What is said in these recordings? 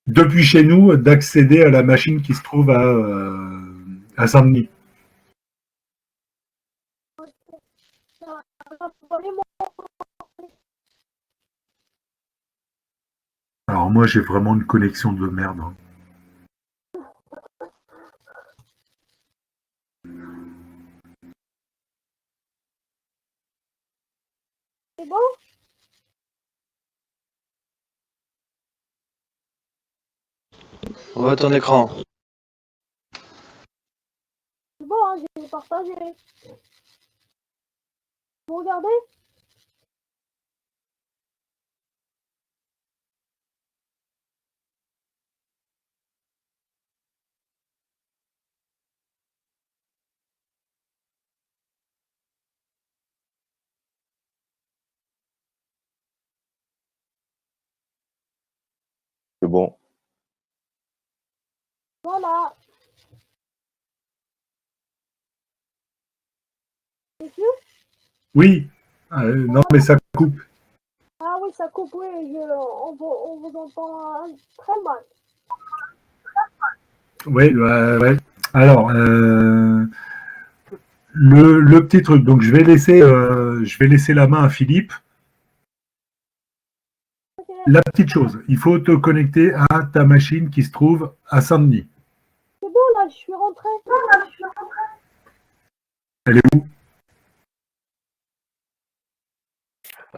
depuis chez nous, d'accéder à la machine qui se trouve à Saint-Denis. Alors moi, j'ai vraiment une connexion de merde. Hein. C'est bon? On voit ton écran. C'est bon, hein, j'ai partagé. Vous regardez? C'est bon. Voilà. Monsieur? Oui, non mais ça coupe. Ah oui, ça coupe, oui, on vous entend très mal. Oui, ouais. Alors, le petit truc. Donc je vais laisser la main à Philippe. La petite chose, il faut te connecter à ta machine qui se trouve à Saint-Denis. C'est bon, là, je suis rentrée. Elle est où?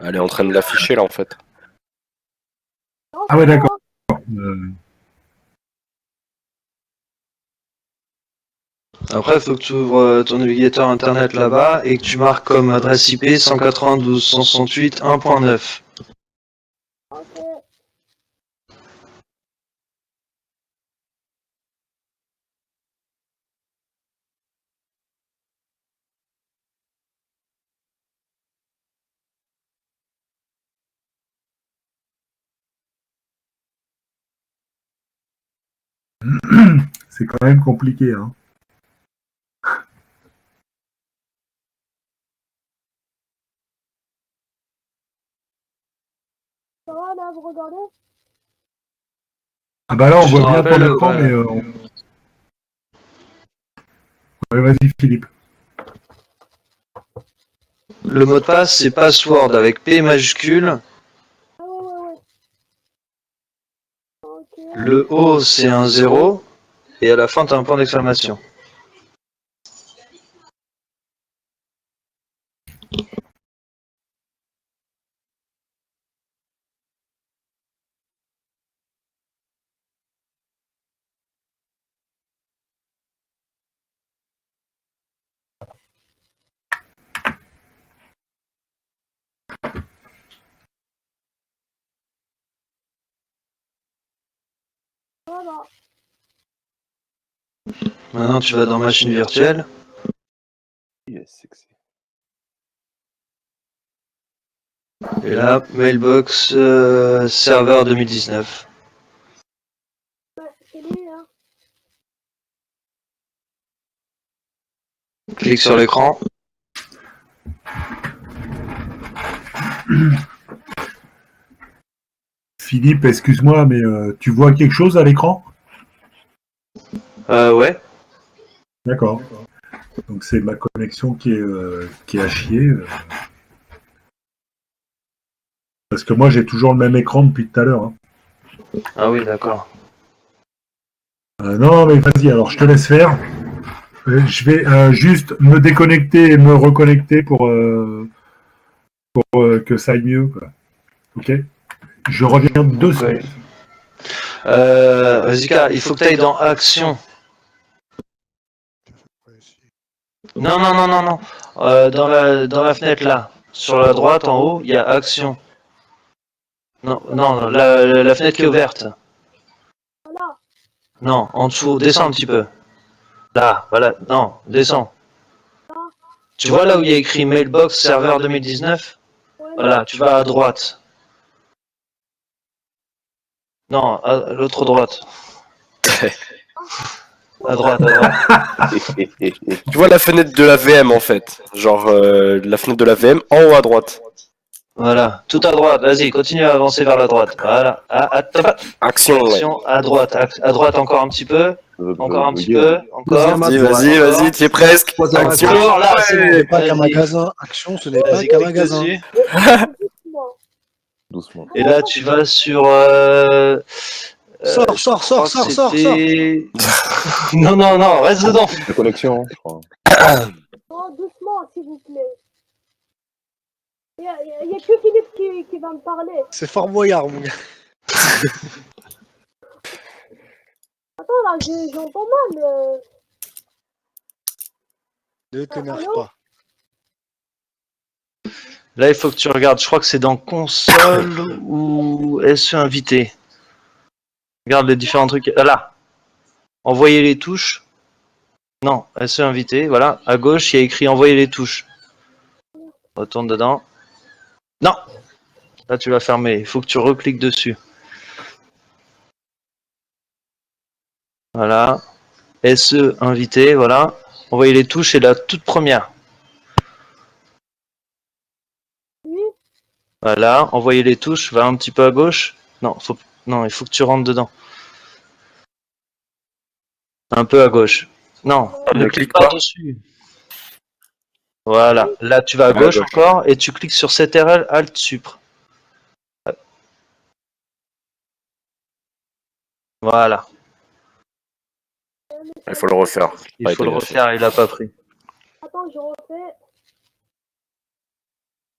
Elle est en train de l'afficher là en fait. Non, Ah ouais, c'est bon, d'accord. hein. Après, il faut que tu ouvres ton navigateur internet là-bas et que tu marques comme adresse IP 192.168.1.9. Ok. C'est quand même compliqué. Hein. Ça va, là, vous regardez? Ah bah là, on Tu voit t'en bien rappelles, ton écran, ouais. mais... Ouais, vas-y, Philippe. Le mot de passe, c'est password avec P majuscule. Ah ouais. Ok. Le O, c'est un 0. Et à la fin, tu as un point d'exclamation. Voilà. Maintenant, tu vas dans machine virtuelle. Yes, sexy. Et là, mailbox serveur 2019. Ouais, c'est lui, hein. Clique sur l'écran. Philippe, excuse-moi, mais tu vois quelque chose à l'écran? Ouais. D'accord. Donc c'est ma connexion qui est à chier. Parce que moi, j'ai toujours le même écran depuis tout à l'heure. Hein. Ah oui, d'accord. Non, mais vas-y, alors je te laisse faire. Je vais juste me déconnecter et me reconnecter pour que ça aille mieux. Quoi. Ok? Je reviens 2 secondes. Zika, il faut que tu ailles dans Action. Non. Dans la fenêtre là. Sur la droite, en haut, il y a Action. Non, la fenêtre qui est ouverte. Voilà. Non, en dessous, descends un petit peu. Là, voilà, non, descends. Tu vois là où il y a écrit Mailbox Serveur 2019? Ouais, Voilà, tu vas à droite. Non, à l'autre droite. À droite. Tu vois la fenêtre de la VM en fait. Genre la fenêtre de la VM en haut à droite. Voilà, tout à droite, vas-y, continue à avancer vers la droite. Voilà. Action, ouais. Action, à droite encore un petit peu. Encore un petit peu, encore. Deuxième Vas-y, action. vas-y, Encore. vas-y, tu es presque. Troisième Action. action. Encore, là, c'est Ce bon. n'est pas qu'un Vas-y. magasin. Action, ce n'est pas Vas-y, qu'un clique magasin. dessus. Doucement. Doucement. Et là, tu vas sur. Sors, je sors, crois sors, que sors, sors, sors. c'était. Non, non, non, reste dedans. La connexion, je crois. Non, doucement, s'il vous plaît. Il y a que Philippe qui va me parler. C'est Fort Boyard, mon gars. Attends, là, j'entends mal. Ne t'énerve allô pas. Là, il faut que tu regardes. Je crois que c'est dans console ou SE invité. Regarde les différents trucs. Ah, là. Envoyer les touches. Non, SE invité. Voilà. À gauche, il y a écrit envoyer les touches. Retourne dedans. Non. Là, tu vas fermer. Il faut que tu recliques dessus. Voilà. SE invité. Voilà. Envoyer les touches, c'est la toute première. Oui. Voilà. Envoyer les touches. Va un petit peu à gauche. Non, non, il faut que tu rentres dedans. Un peu à gauche. Non, ne clique pas dessus. Voilà. Là, tu vas à gauche encore et tu cliques sur CTRL Alt Supr. Voilà. Il faut le refaire. Il faut le refaire, il a pas pris. Attends, je refais.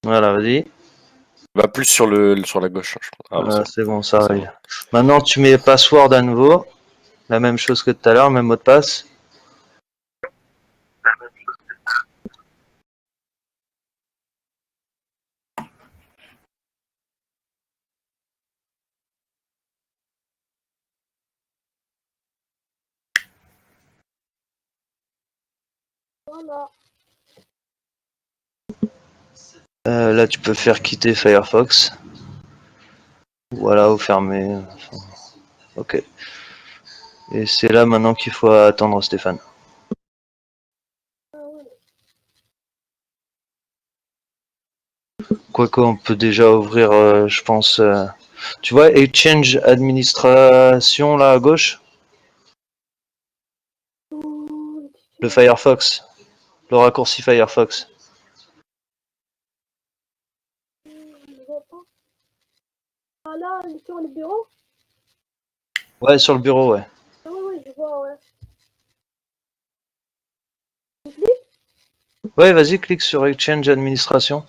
Voilà, vas-y. Va plus sur la gauche, je crois. Ah, Voilà, c'est c'est bon, ça c'est arrive. Maintenant, tu mets password à nouveau. La même chose que tout à l'heure, même mot de passe. Voilà. Là, tu peux faire quitter Firefox. Voilà, ou fermer. Enfin, ok. Et c'est là maintenant qu'il faut attendre Stéphane. Quoique, on peut déjà ouvrir, je pense. Tu vois, Exchange Administration là à gauche. Le Firefox. Le raccourci Firefox. Ah là, sur le bureau. Ouais, sur le bureau, ouais. Ah oui, je vois, ouais. Ouais, vas-y, clique sur Exchange Administration.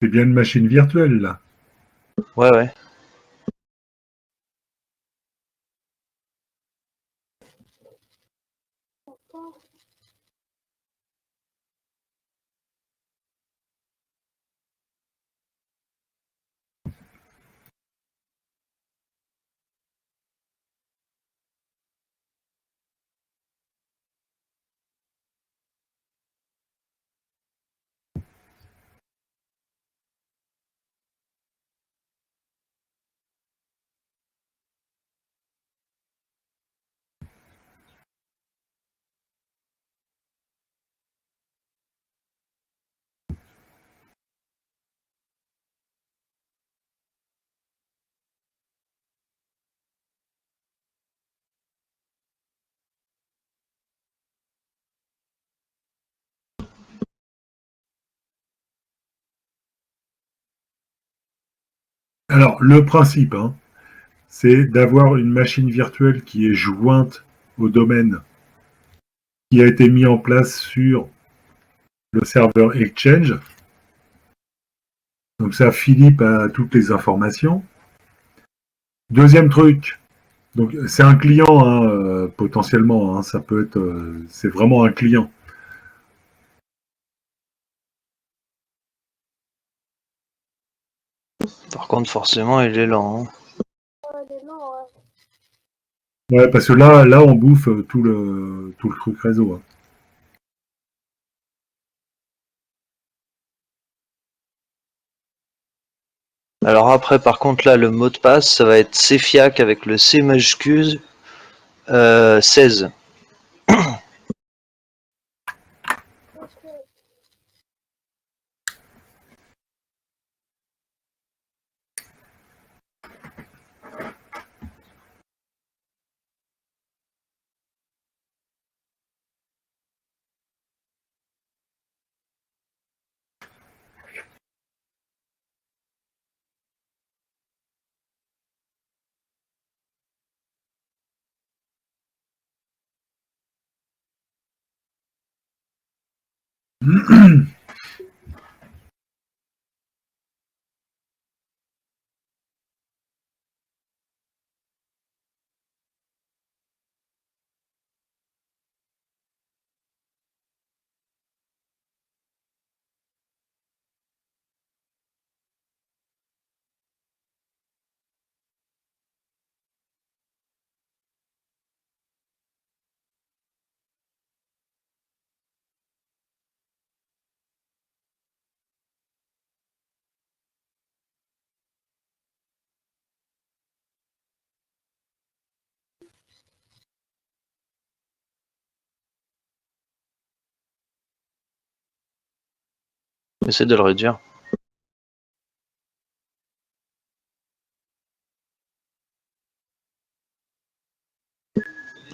C'est bien une machine virtuelle, là. Ouais, ouais. Alors, le principe, hein, c'est d'avoir une machine virtuelle qui est jointe au domaine qui a été mis en place sur le serveur Exchange. Donc ça, Philippe a toutes les informations. Deuxième truc, donc c'est un client hein, potentiellement, hein, ça peut être, c'est vraiment un client. Par contre, forcément, il est lent. Hein. Ouais, mais non, ouais. Ouais, parce que là, on bouffe tout le truc réseau. Hein. Alors après, par contre, là, le mot de passe, ça va être CFIAC avec le C majuscule 16. Ok. Essaie de le réduire.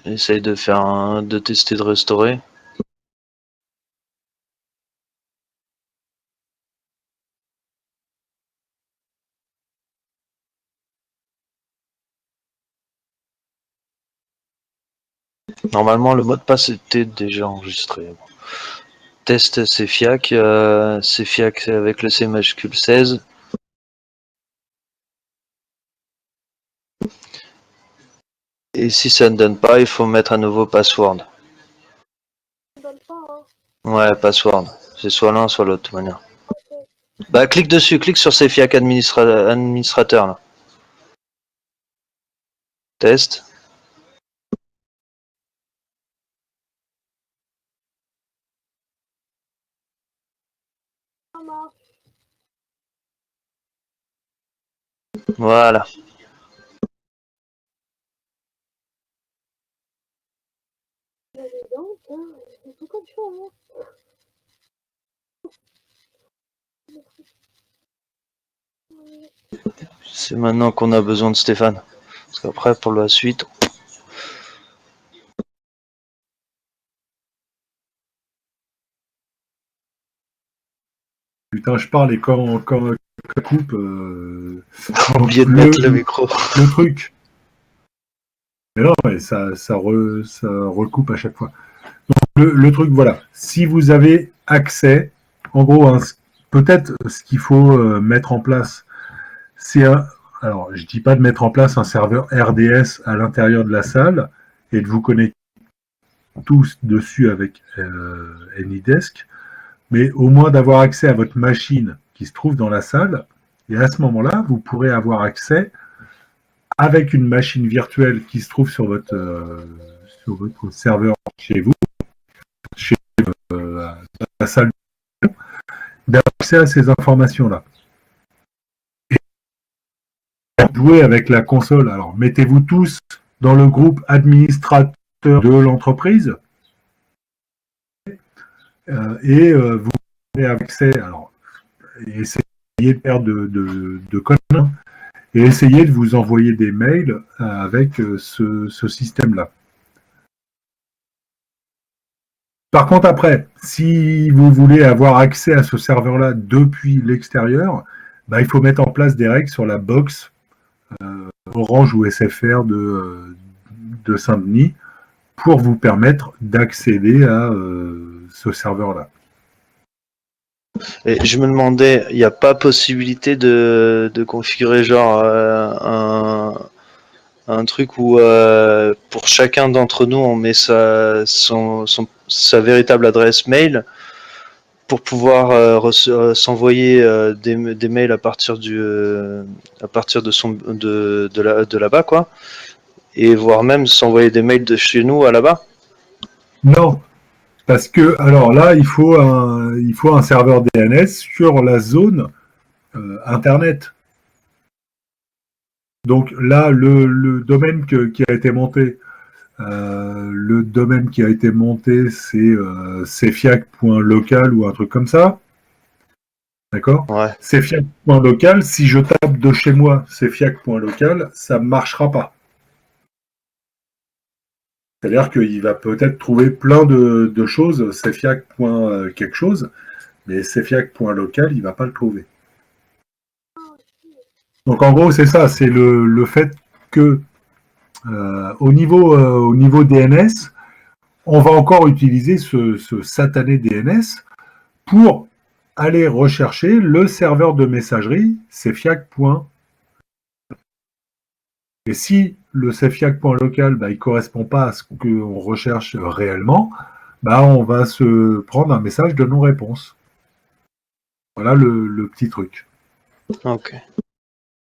Essaye de tester de restaurer. Normalement, le mot de passe était déjà enregistré. Test CFIAC, CFIAC avec le C majuscule 16. Et si ça ne donne pas, il faut mettre un nouveau password. Ça donne pas, hein. Ouais, password. C'est soit l'un, soit l'autre, de toute manière. Ok. Bah, clique dessus, clique sur CFIAC administrateur, là. Test. Ça marche. Voilà. Mais donc, hein, c'est tout comme ça, hein. C'est maintenant qu'on a besoin de Stéphane. Parce qu'après, pour la suite... Putain, je parle et quand coupe, Oublié de mettre le micro. le truc. Mais non, mais ça recoupe à chaque fois. Donc, le truc, voilà. Si vous avez accès, en gros, hein, peut-être ce qu'il faut mettre en place, c'est un. Alors, je dis pas de mettre en place un serveur RDS à l'intérieur de la salle et de vous connecter tous dessus avec AnyDesk, mais au moins d'avoir accès à votre machine qui se trouve dans la salle. Et à ce moment-là, vous pourrez avoir accès avec une machine virtuelle qui se trouve sur votre serveur chez vous, chez la salle, d'avoir accès à ces informations-là. Et jouer avec la console. Alors, mettez-vous tous dans le groupe administrateur de l'entreprise et vous avez accès. Alors, essayez de faire de conneries et essayez de vous envoyer des mails avec ce système-là. Par contre, après, si vous voulez avoir accès à ce serveur-là depuis l'extérieur, bah, il faut mettre en place des règles sur la box Orange ou SFR de Saint-Denis pour vous permettre d'accéder à ce serveur-là. Et je me demandais, il n'y a pas possibilité de configurer genre un truc où pour chacun d'entre nous on met sa véritable adresse mail pour pouvoir s'envoyer des mails à partir de là-bas, quoi, et voire même s'envoyer des mails de chez nous à là-bas. Non, parce que alors là il faut un serveur DNS sur la zone internet. Donc là, le domaine qui a été monté, c'est cfiac.local ou un truc comme ça. D'accord? Ouais. Cfiac.local, si je tape de chez moi cfiac.local, ça ne marchera pas. C'est-à-dire qu'il va peut-être trouver plein de choses, cfiac. Quelque chose, mais cfiac.local, il ne va pas le trouver. Donc en gros, c'est ça, c'est le fait que au niveau DNS, on va encore utiliser ce satané DNS pour aller rechercher le serveur de messagerie cfiac. Et si le cfiac.local il ne correspond pas à ce qu'on recherche réellement, on va se prendre un message de non-réponse. Voilà le petit truc. Ok.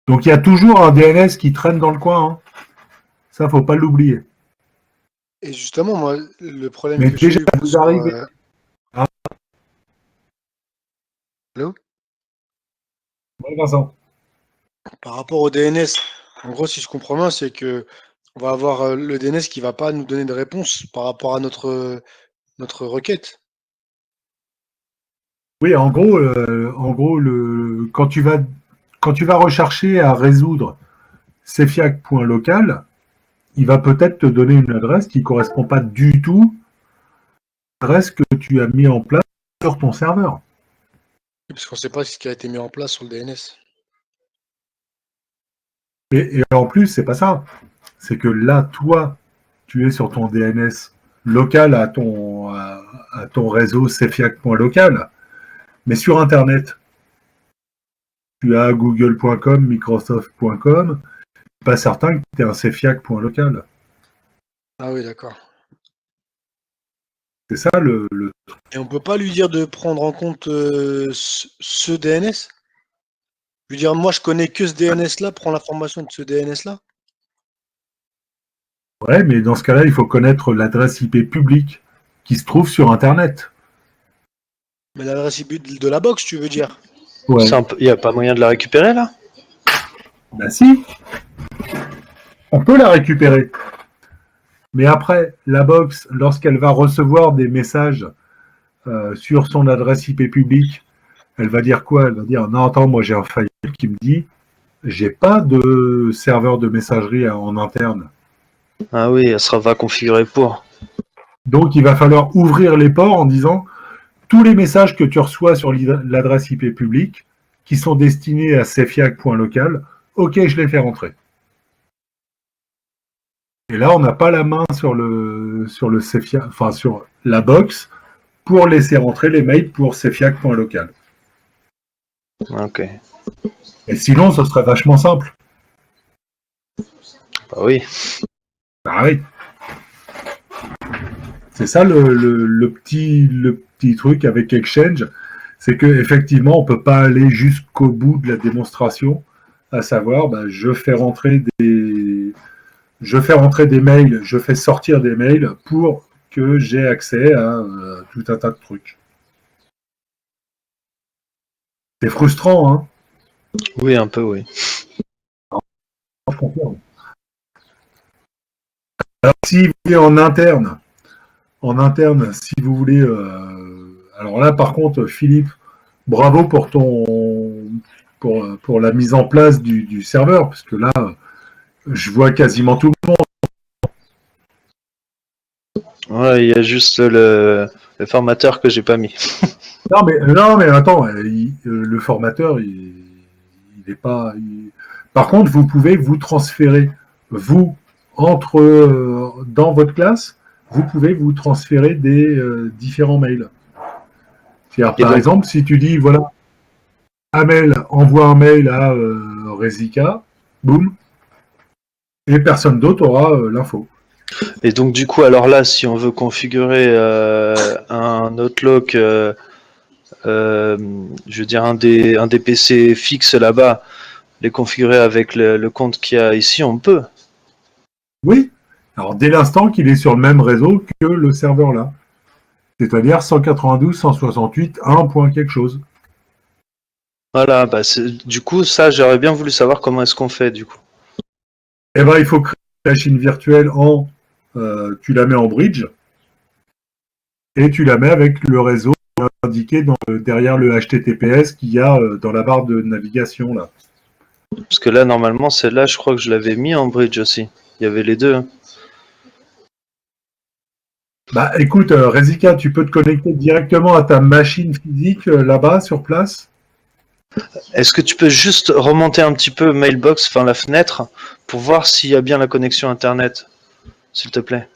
Donc il y a toujours un DNS qui traîne dans le coin. Hein. Ça, il ne faut pas l'oublier. Et justement, moi, le problème Mais que j'ai déjà, eu vous sur, arrivez. Allô? Oui, Vincent. Par rapport au DNS, en gros, si je comprends bien, c'est que on va avoir le DNS qui va pas nous donner de réponse par rapport à notre requête. Oui, en gros, quand tu vas rechercher à résoudre cfiac.local, il va peut-être te donner une adresse qui ne correspond pas du tout à l'adresse que tu as mis en place sur ton serveur. Parce qu'on ne sait pas ce qui a été mis en place sur le DNS. Et en plus, c'est pas ça. C'est que là, toi, tu es sur ton DNS local à ton réseau cfiac.local. Mais sur Internet, tu as google.com, microsoft.com, pas certain que tu aies un cfiac.local. Ah oui, d'accord. C'est ça le Et on peut pas lui dire de prendre en compte ce DNS? Je veux dire, moi, je connais que ce DNS-là, prends l'information de ce DNS-là. Ouais, mais dans ce cas-là, il faut connaître l'adresse IP publique qui se trouve sur Internet. Mais l'adresse IP de la box, tu veux dire? Ouais. Il n'y a pas moyen de la récupérer là? Ben si, on peut la récupérer. Mais après, la box, lorsqu'elle va recevoir des messages sur son adresse IP publique, elle va dire quoi? Elle va dire non, attends, moi j'ai un file qui me dit j'ai pas de serveur de messagerie en interne. Ah oui, elle va configurer pour. Donc il va falloir ouvrir les ports en disant tous les messages que tu reçois sur l'adresse IP publique qui sont destinés à cfiac.local, ok, je les fais rentrer. Et là, on n'a pas la main sur le cfiac, enfin sur la box pour laisser rentrer les mails pour cfiac.local. Ok. Et sinon, ce serait vachement simple. Bah oui. Bah oui. C'est ça le petit truc avec Exchange, c'est qu'effectivement, on ne peut pas aller jusqu'au bout de la démonstration, à savoir, je fais rentrer des mails, je fais sortir des mails pour que j'ai accès à tout un tas de trucs. C'est frustrant, hein? Oui, un peu, oui. Je confirme. Alors, si vous voulez en interne, si vous voulez... alors là, par contre, Philippe, bravo pour pour la mise en place du serveur, parce que là, je vois quasiment tout le monde. Ouais, il y a juste le formateur que j'ai pas mis. Non, mais attends, le formateur, il est pas. Par contre, vous pouvez vous transférer, vous, dans votre classe, vous pouvez vous transférer des différents mails. C'est-à-dire, par exemple, si tu dis, voilà, Amel envoie un mail à Rezika, boum, et personne d'autre aura l'info. Et donc du coup, alors là, si on veut configurer un Outlook, je veux dire un des PC fixes là-bas, les configurer avec le compte qu'il y a ici, on peut. Oui. Alors dès l'instant qu'il est sur le même réseau que le serveur là. C'est-à-dire 192.168 1 point quelque chose. Voilà, du coup, ça, j'aurais bien voulu savoir comment est-ce qu'on fait, du coup. Eh ben, il faut créer une machine virtuelle tu la mets en bridge et tu la mets avec le réseau indiqué derrière le HTTPS qu'il y a dans la barre de navigation là. Parce que là, normalement, celle-là, je crois que je l'avais mis en bridge aussi. Il y avait les deux. Hein. Bah écoute, Rezika, tu peux te connecter directement à ta machine physique là-bas sur place. Est-ce que tu peux juste remonter un petit peu Mailbox, enfin la fenêtre, pour voir s'il y a bien la connexion Internet, s'il te plaît?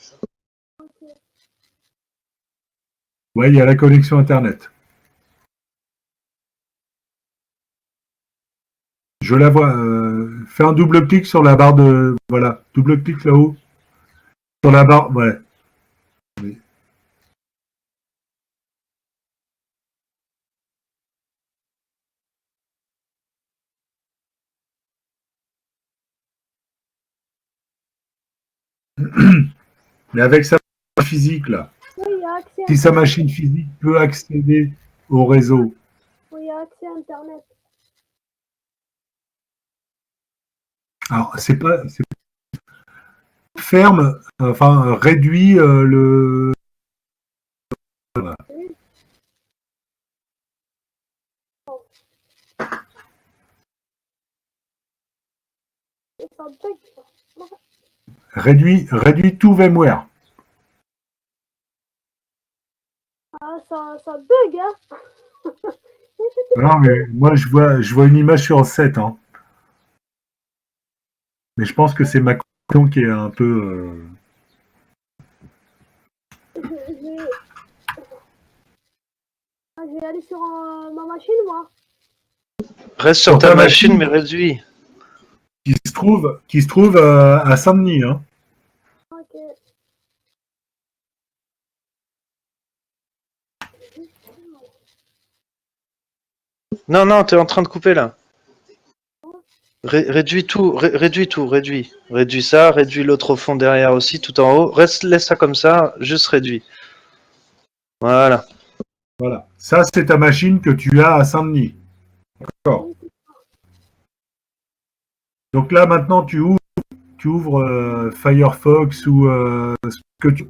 Ouais, il y a la connexion Internet. Je la vois. Fais un double clic sur la barre de. Voilà, double clic là-haut. Sur la barre. Ouais. Oui. Mais avec sa machine physique là. Oui, il y a accès Si sa machine physique peut accéder au réseau. Oui, il y a accès à Internet. Alors, c'est pas. Ferme, enfin, réduit le. Voilà. Et ça bug. Réduit tout VMware. Ah, ça bug, hein. Non, mais moi, je vois une image sur 7. Hein. Mais je pense que c'est ma connexion qui est un peu. Je vais aller sur ma machine, moi. Reste sur Sur ta ta machine, machine. mais réduit. Qui se trouve à Saint-Denis. Hein. Ok. Non, non, t'es en train de couper là. Réduis tout, réduis. Réduis ça, réduis l'autre au fond derrière aussi, tout en haut. Laisse ça comme ça, juste réduit. Voilà. Voilà. Ça, c'est ta machine que tu as à Saint-Denis. D'accord. Donc là, maintenant, tu ouvres Firefox ou ce que tu.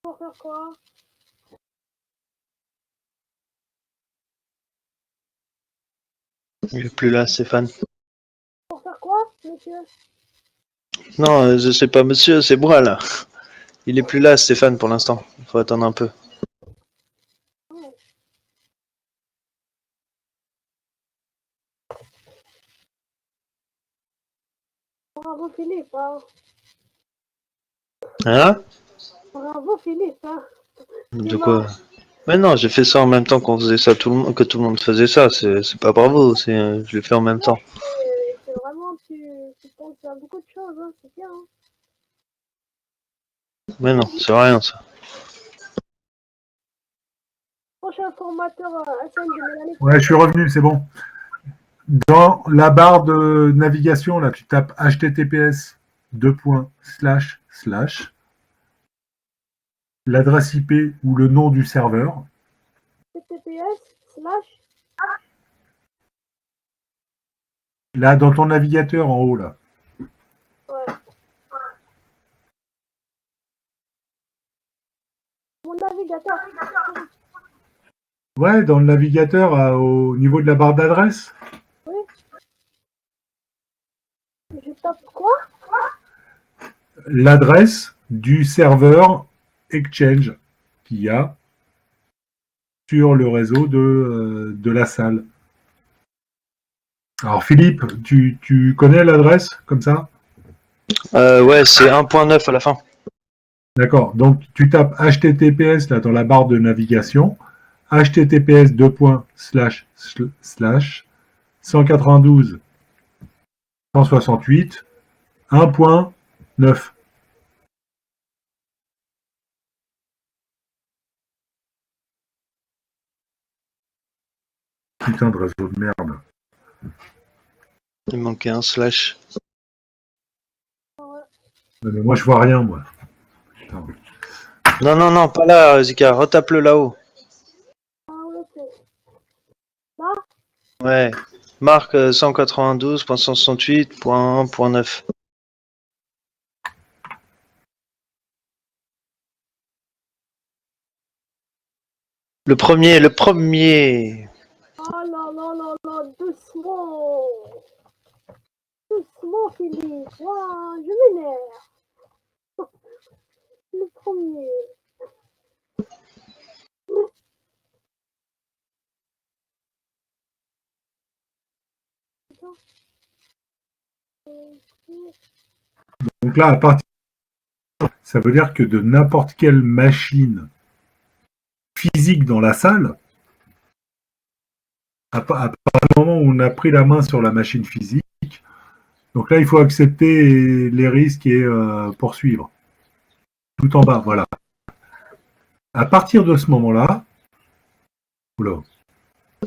Pour faire quoi? Il est plus là, Stéphane. Pour faire quoi, monsieur? Non, je sais pas, monsieur, c'est moi là. Il est plus là, Stéphane, pour l'instant. Il faut attendre un peu. Bravo, Philippe, hein. Hein? Bravo, Philippe, hein. De quoi? Mais non, j'ai fait ça en même temps qu'on faisait ça, que tout le monde faisait ça. C'est pas bravo, je l'ai fait en même temps. C'est vraiment, tu penses à beaucoup de choses, hein. C'est bien, hein. Mais non, c'est rien ça. Prochain formateur SN de Mélanie. Ouais, je suis revenu, c'est bon. Dans la barre de navigation, là, tu tapes https l'adresse IP ou le nom du serveur. https/. Là, dans ton navigateur en haut, là. Ouais. Mon navigateur. Ouais, dans le navigateur, au niveau de la barre d'adresse. Oui. Je tape quoi? L'adresse du serveur Exchange qu'il y a sur le réseau de la salle. Alors Philippe, tu connais l'adresse comme ça? Ouais, c'est 1.9 à la fin. D'accord. Donc, tu tapes HTTPS là dans la barre de navigation. HTTPS 192 168 1.9. Putain de réseau de merde. Il manquait un slash. Mais moi, je vois rien, moi. Putain. Non, pas là, Zika. Retape-le là-haut. Ah ouais, c'est... Ouais. Marque 192.168.1.9. Le premier. Ah là là là là, doucement. Doucement, Philippe. Ouah, je m'énerve. Le premier. Donc là, à partir, ça veut dire que de n'importe quelle machine physique dans la salle, à partir du moment où on a pris la main sur la machine physique, donc là, il faut accepter les risques et poursuivre. Tout en bas, voilà. À partir de ce moment-là, oula,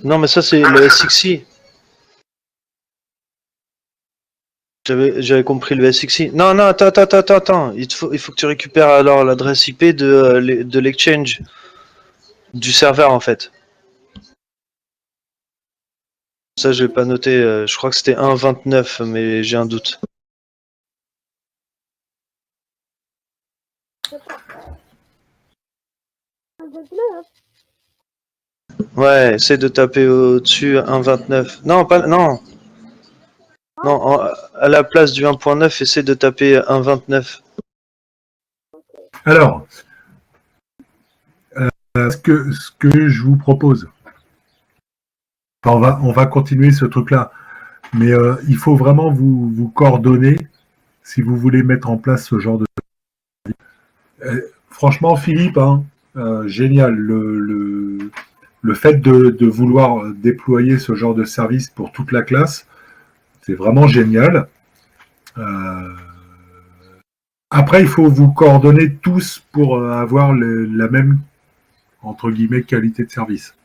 Non, mais ça, c'est le SXI. J'avais compris le SXI. Non, attends. Il faut que tu récupères alors l'adresse IP de l'exchange. Du serveur, en fait. Ça, je l'ai pas noté. Je crois que c'était 1.29, mais j'ai un doute. Ouais, essaie de taper au-dessus 1.29. Non, pas... Non. Non, à la place du 1.9, essaie de taper 1.29. alors, ce que je vous propose, enfin, on va continuer ce truc-là, mais il faut vraiment vous coordonner si vous voulez mettre en place ce genre de... franchement, Philippe, hein, génial. Le fait de vouloir déployer ce genre de service pour toute la classe, c'est vraiment génial. Euh, Après, il faut vous coordonner tous pour avoir la même, entre guillemets, qualité de service.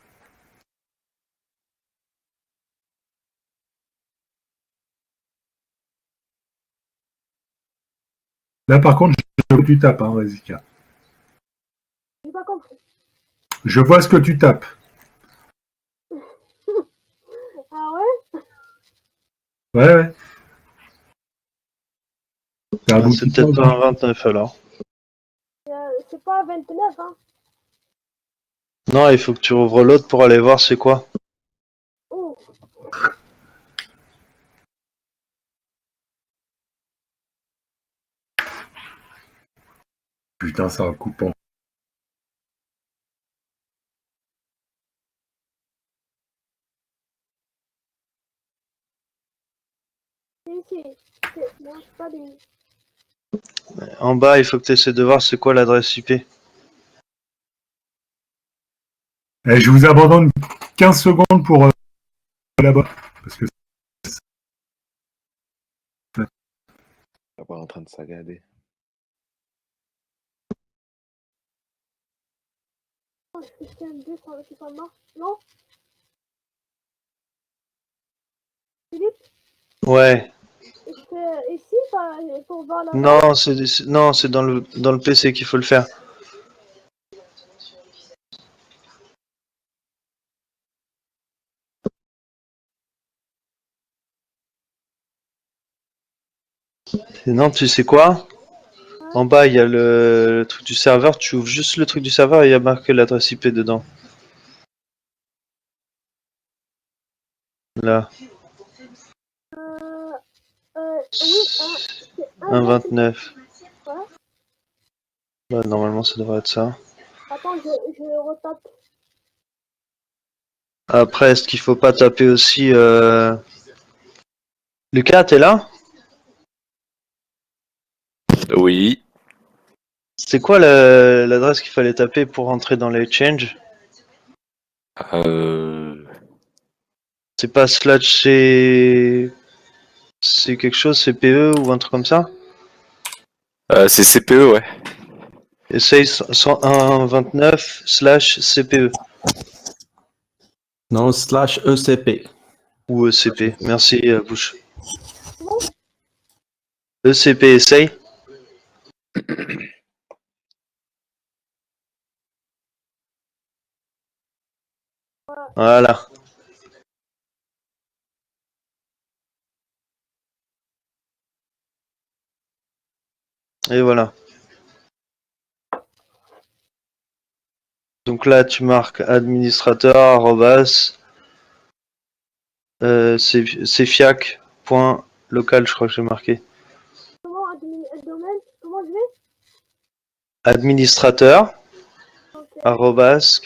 Là, par contre, je vois que tu tapes, hein, Rizika. J'ai pas compris. Je vois ce que tu tapes. Ah ouais? Ouais. C'est un Ah, c'est peut-être pas un 29 alors. C'est pas 29, hein? Non, il faut que tu rouvres l'autre pour aller voir c'est quoi. Oh. Putain, ça a coupant. Non, c'est pas des... En bas, il faut que tu essaies de voir c'est quoi l'adresse IP. Je vous abandonne 15 secondes pour là-bas. Parce que On va en train de s'agader. système 2, ça marche, non? Philippe, Ouais. ici, pour voir la... Non, c'est dans le PC qu'il faut le faire. Et non, tu sais quoi? En bas, il y a le truc du serveur. Tu ouvres juste le truc du serveur et il y a marqué l'adresse IP dedans. Là. Oui, c'est 1.29. Ouais. Bah, normalement, ça devrait être ça. Attends, je retape. Après, est-ce qu'il faut pas taper aussi... Lucas, t'es là? Oui. C'est quoi l'adresse qu'il fallait taper pour entrer dans l'exchange? C'est pas slash c'est quelque chose, CPE ou un truc comme ça? C'est CPE, ouais. Essaye 101.29 slash CPE Non, slash ECP. ou ECP. Merci, Bush. ECP, essaye. Voilà. Et voilà. Donc là, tu marques administrateur arrobas cfiac.local, je crois que j'ai marqué. Comment domaine? Comment je vais? Administrateur Ok. arrobas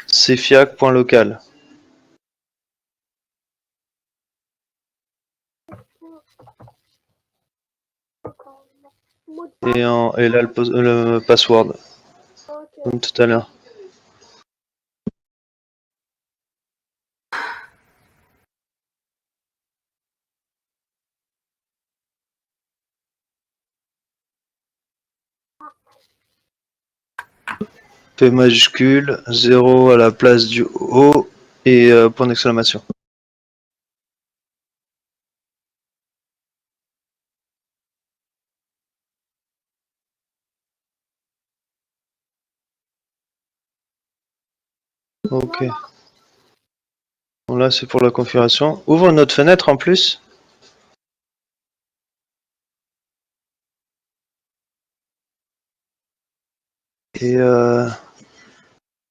cfiac.local. Mot de passe. Et là, le password, Ok. comme tout à l'heure. P majuscule, 0 à la place du O et point d'exclamation. Ok. Bon, là, c'est pour la configuration. Ouvre une autre fenêtre en plus. Et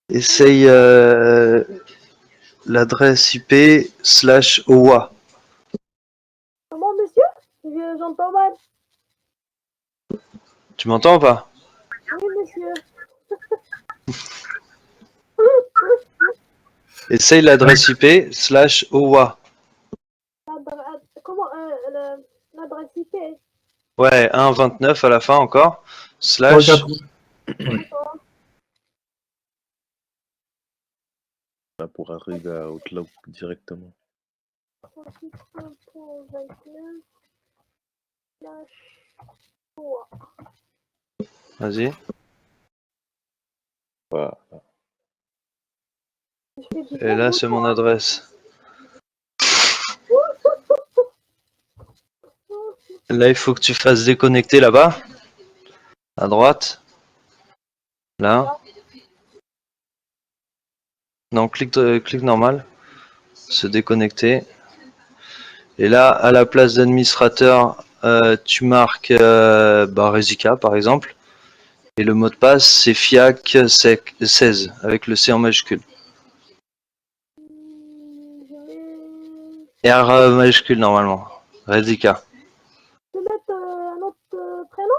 essaye l'adresse IP / OWA. Comment, monsieur? J'entends mal. Tu m'entends ou pas? Oui, monsieur. Essaye l'adresse IP / OWA. Comment l'adresse IP? Ouais, 1.29 à la fin encore. Regarde. Là, pour arriver à Outlook directement. 1.29/. Vas-y. Voilà. Et là, c'est mon adresse. Là, il faut que tu fasses déconnecter là-bas. À droite. Là. Non, clique normal. Se déconnecter. Et là, à la place d'administrateur, tu marques Resica par exemple. Et le mot de passe, c'est FIAC16 avec le C en majuscule. R majuscule normalement. Resica. Je peux mettre un autre prénom?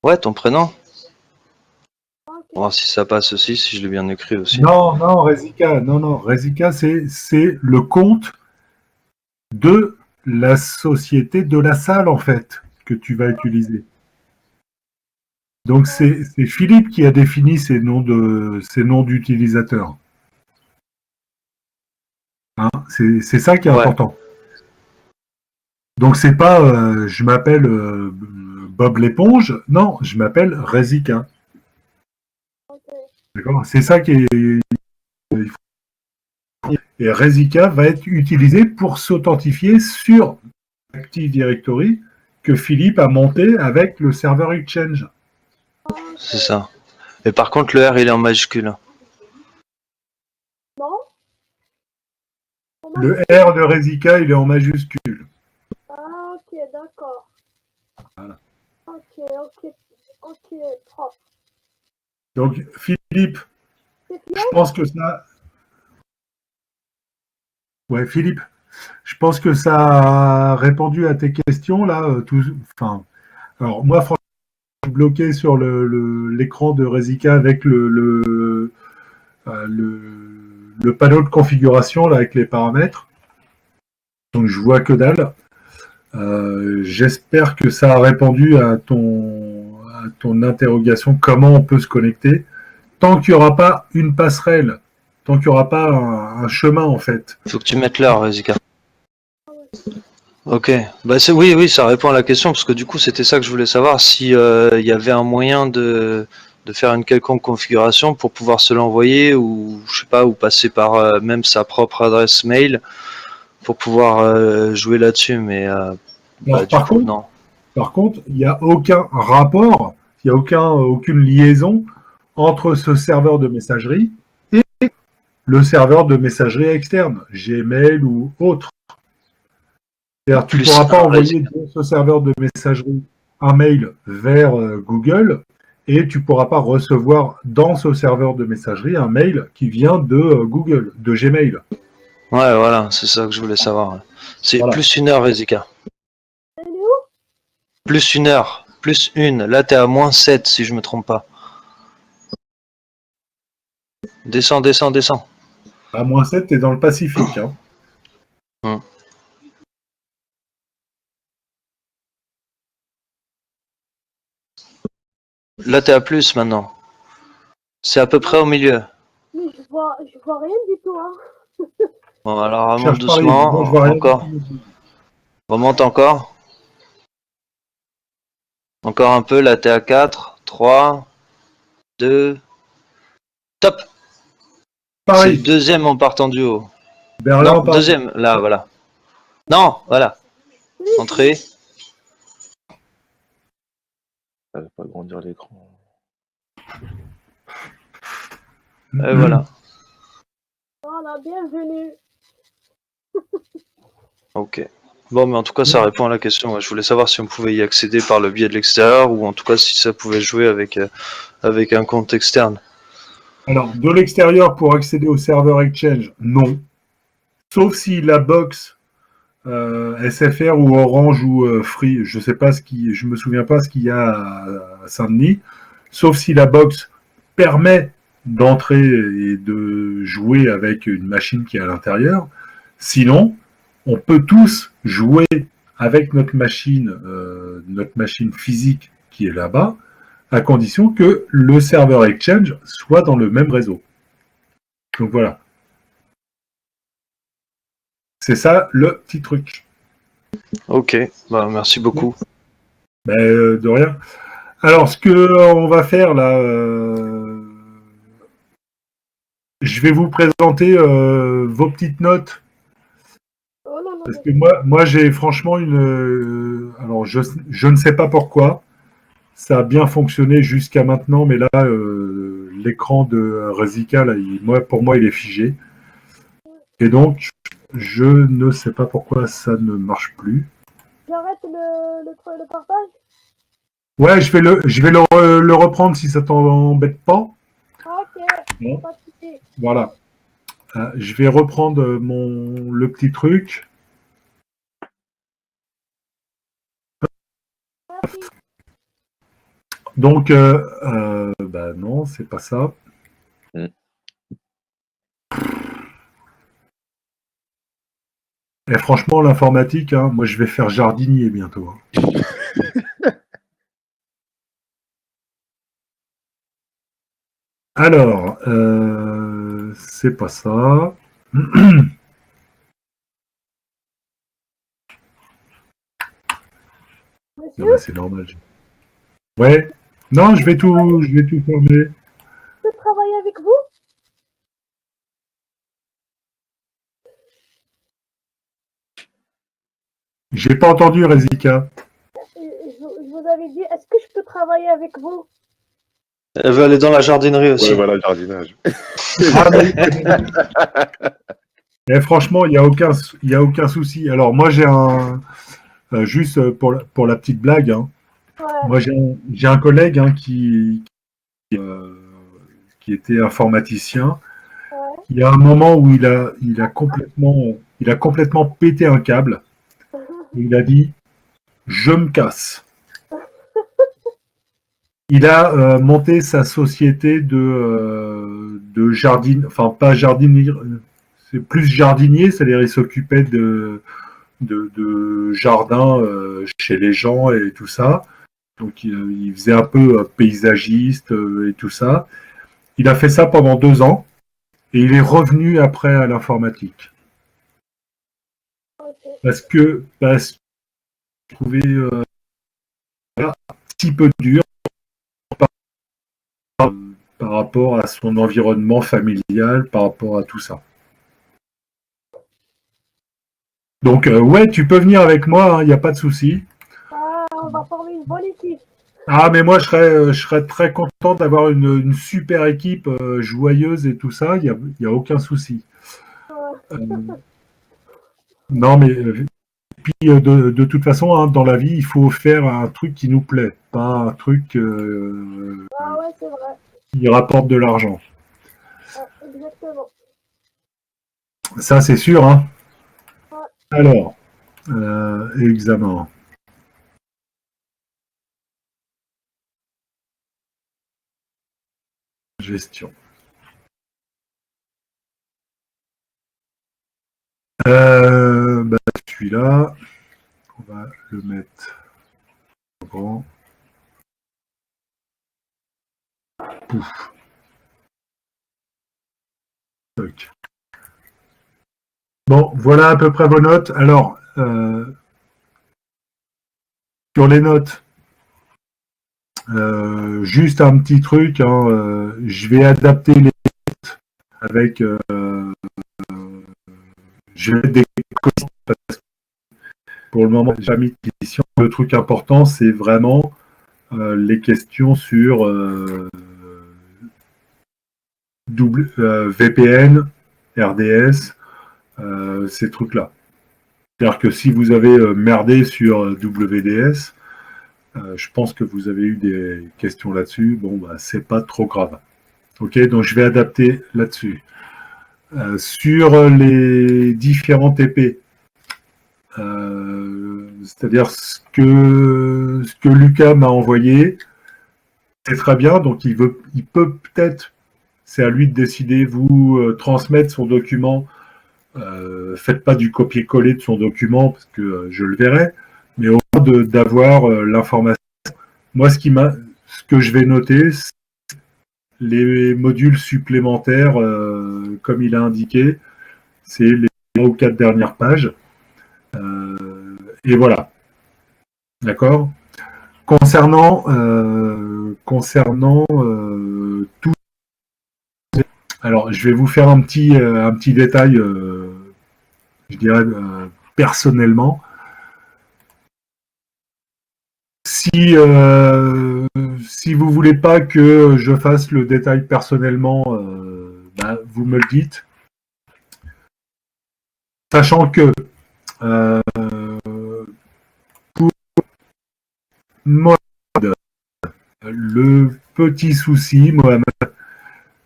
Ouais, ton prénom. Ok. On va voir si ça passe aussi, si je l'ai bien écrit aussi. Non, Resica, non, Resica, c'est le compte de la société de la salle, en fait, que tu vas utiliser. Donc, c'est Philippe qui a défini ces noms d'utilisateurs. Hein, c'est ça qui est important. Donc, c'est pas je m'appelle Bob l'éponge. Non, je m'appelle Resica. D'accord? C'est ça qui est. Et Resica va être utilisé pour s'authentifier sur Active Directory que Philippe a monté avec le serveur Exchange. C'est ça. Mais par contre, le R, il est en majuscule. Non? Le R de Resica, il est en majuscule. Ah, ok, d'accord. Voilà. Ok, propre. Donc, Philippe, je pense que ça. Ouais, Philippe, je pense que ça a répondu à tes questions là. Enfin, alors moi, franchement, je suis bloqué sur l'écran de Resica avec le panneau de configuration là avec les paramètres. donc je vois que dalle. J'espère que ça a répondu à ton interrogation, comment on peut se connecter. Tant qu'il n'y aura pas une passerelle, tant qu'il n'y aura pas un chemin en fait. Il faut que tu mettes l'heure, Rizika. Ok, bah oui, ça répond à la question, parce que du coup c'était ça que je voulais savoir, si il y avait un moyen de faire une quelconque configuration pour pouvoir se l'envoyer, ou je sais pas, ou passer par même sa propre adresse mail pour pouvoir jouer là-dessus, mais Alors, du coup non. Par contre, il n'y a aucun rapport, il n'y a aucune liaison entre ce serveur de messagerie et le serveur de messagerie externe, Gmail ou autre. C'est-à-dire, tu ne pourras pas envoyer de ce serveur de messagerie un mail vers Google et tu ne pourras pas recevoir dans ce serveur de messagerie un mail qui vient de Google, de Gmail. Ouais, voilà, c'est ça que je voulais savoir. C'est Voilà. plus 1 heure, Rizika. Elle est où? Plus 1 heure, plus 1. Là, t'es à -7 si je me trompe pas. Descends. À -7, tu es dans le Pacifique. Hein. Là, t'es à plus maintenant. C'est à peu près au milieu. Mais je vois rien du tout. Hein. Bon, alors remonte Cherche Paris. doucement. Moi, je vois rien Encore. du tout. Remonte encore. Encore un peu. Là, t'es à 4, 3, 2. Top. C'est Paris. le deuxième en partant du haut. Berlin, Non, Paris. deuxième. Là, voilà. Non, voilà. Entrée. Ça va pas grandir l'écran. Et voilà. Voilà, bienvenue. Ok. Bon, mais en tout cas, ça répond à la question. Ouais. Je voulais savoir si on pouvait y accéder par le biais de l'extérieur, ou en tout cas si ça pouvait jouer avec un compte externe. Alors, de l'extérieur, pour accéder au serveur Exchange, non. Sauf si la box SFR ou Orange ou Free, je me souviens pas ce qu'il y a à Saint-Denis, sauf si la box permet d'entrer et de jouer avec une machine qui est à l'intérieur. Sinon, on peut tous jouer avec notre machine physique qui est là-bas, à condition que le serveur Exchange soit dans le même réseau. Donc voilà. C'est ça le petit truc. Ok, bah, merci beaucoup. De rien. Alors, ce qu'on va faire là, je vais vous présenter vos petites notes. Oh non, non, Parce que moi j'ai franchement alors, je ne sais pas pourquoi. Ça a bien fonctionné jusqu'à maintenant, mais là, l'écran de Rizika, là, pour moi, il est figé. Et donc, je ne sais pas pourquoi ça ne marche plus. j'arrête le partage. Ouais, je vais le reprendre si ça t'embête pas. Ok, Bon. pas de souci. Voilà. Je vais reprendre le petit truc. Merci. Donc, non, c'est pas ça. Et franchement, l'informatique, hein, moi je vais faire jardinier bientôt. Hein. Alors, c'est pas ça. Monsieur, Non, c'est normal. Ouais. Non, je vais tout fermer. je peux travailler avec vous? J'ai pas entendu, Rizika. Je vous avais dit, est-ce que je peux travailler avec vous? Elle veut aller dans la jardinerie aussi. Ouais, voilà, le jardinage. Ah, mais franchement, il y a aucun souci. Alors moi, j'ai juste pour la petite blague. Hein, Ouais. moi, j'ai un collègue hein, qui était informaticien. Ouais. Il y a un moment où il a complètement pété un câble. Il a dit je me casse. Il a monté sa société de jardin, enfin pas jardinier, c'est plus jardinier, c'est-à-dire il s'occupait de jardin chez les gens et tout ça. Donc il faisait un peu paysagiste et tout ça. Il a fait ça pendant 2 ans et il est revenu après à l'informatique. Ok. Parce que je trouvais un petit peu dur par rapport à son environnement familial, par rapport à tout ça. Donc ouais, tu peux venir avec moi, il n'y a pas de souci. Ah, on va former une bonne équipe. Ah, mais moi, je serais très content d'avoir une super équipe joyeuse et tout ça. Y a aucun souci. Euh, non, mais puis de toute façon, hein, dans la vie, il faut faire un truc qui nous plaît, pas un truc Ah ouais, c'est vrai. qui rapporte de l'argent. Ah, exactement. Ça, c'est sûr, hein. Ouais. Alors, examen. Gestion. Bah, celui-là, on va le mettre en grand. Pouf. Toc. Bon, voilà à peu près vos notes. Alors, sur les notes, juste un petit truc, hein, je vais adapter les notes avec. Je vais mettre des coefficients parce que pour le moment, j'ai pas mis de coefficients. Le truc important, c'est vraiment les questions sur VPN, RDS, ces trucs-là. C'est-à-dire que si vous avez merdé sur WDS, je pense que vous avez eu des questions là-dessus. Bon, bah, c'est pas trop grave. Ok, donc je vais adapter là-dessus. Sur les différents TP, c'est-à-dire ce que Lucas m'a envoyé, c'est très bien. Donc il peut peut-être, c'est à lui de décider, vous transmettre son document. Faites pas du copier-coller de son document parce que je le verrai, mais au moins d'avoir l'information. Moi, ce que je vais noter, c'est les modules supplémentaires, comme il a indiqué, c'est les 3 ou 4 dernières pages. Et voilà. D'accord. Concernant tout. Alors, je vais vous faire un petit détail, je dirais personnellement. Si vous voulez pas que je fasse le détail personnellement, bah, vous me le dites. Sachant que pour Mohamed, le petit souci, Mohamed,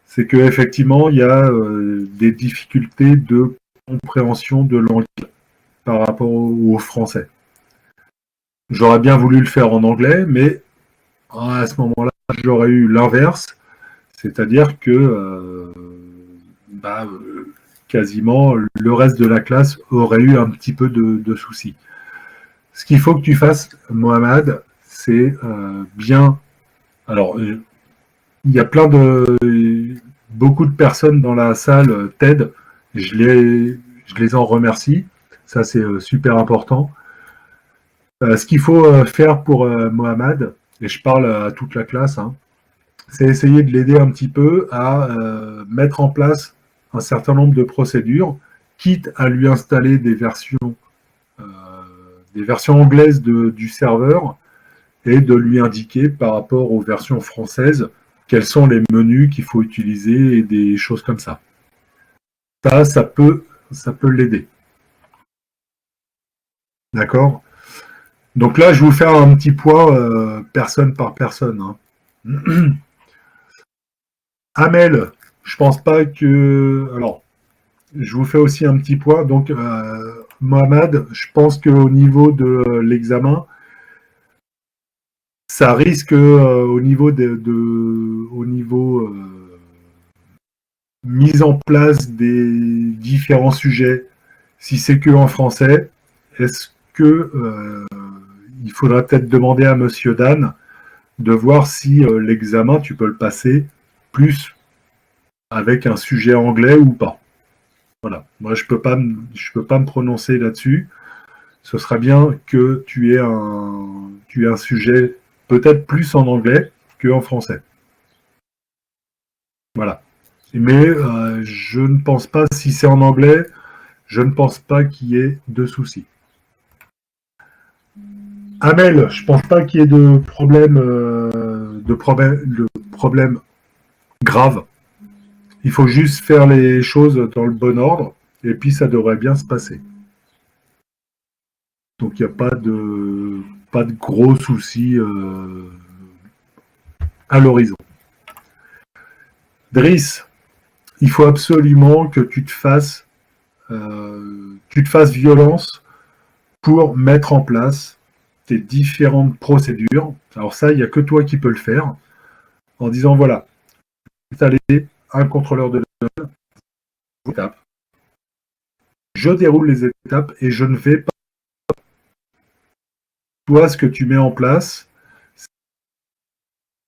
c'est qu'effectivement, il y a des difficultés de compréhension de l'anglais par rapport au français. J'aurais bien voulu le faire en anglais, mais à ce moment-là, j'aurais eu l'inverse, c'est-à-dire que bah, quasiment le reste de la classe aurait eu un petit peu de soucis. Ce qu'il faut que tu fasses, Mohamed, c'est bien. Alors, il y a beaucoup de personnes dans la salle t'aident. Je les en remercie. Ça, c'est super important. Ce qu'il faut faire pour Mohamed, et je parle à toute la classe, hein, c'est essayer de l'aider un petit peu à mettre en place un certain nombre de procédures, quitte à lui installer des versions anglaises du serveur et de lui indiquer par rapport aux versions françaises quels sont les menus qu'il faut utiliser et des choses comme ça. Ça peut l'aider. D'accord. Donc là, je vais vous faire un petit point personne par personne. Hein. Amel, je pense pas que. Alors, je vous fais aussi un petit point. Donc, Mohamed, je pense qu'au niveau de l'examen, ça risque au niveau mise en place des différents sujets. Si c'est que en français, est-ce que il faudra peut-être demander à Monsieur Dan de voir si l'examen, tu peux le passer plus avec un sujet anglais ou pas. Voilà. Moi, je peux pas me prononcer là-dessus. Ce serait bien que tu aies un sujet peut-être plus en anglais qu'en français. Voilà. Mais je ne pense pas, si c'est en anglais, je ne pense pas qu'il y ait de soucis. Amel, je ne pense pas qu'il y ait de problème grave. Il faut juste faire les choses dans le bon ordre et puis ça devrait bien se passer. Donc il n'y a pas de gros soucis à l'horizon. Driss, il faut absolument que tu te fasses violence pour mettre en place tes différentes procédures. Alors ça, il n'y a que toi qui peux le faire, en disant voilà, installer un contrôleur de étapes. Je déroule les étapes et je ne fais pas. Toi, ce que tu mets en place, c'est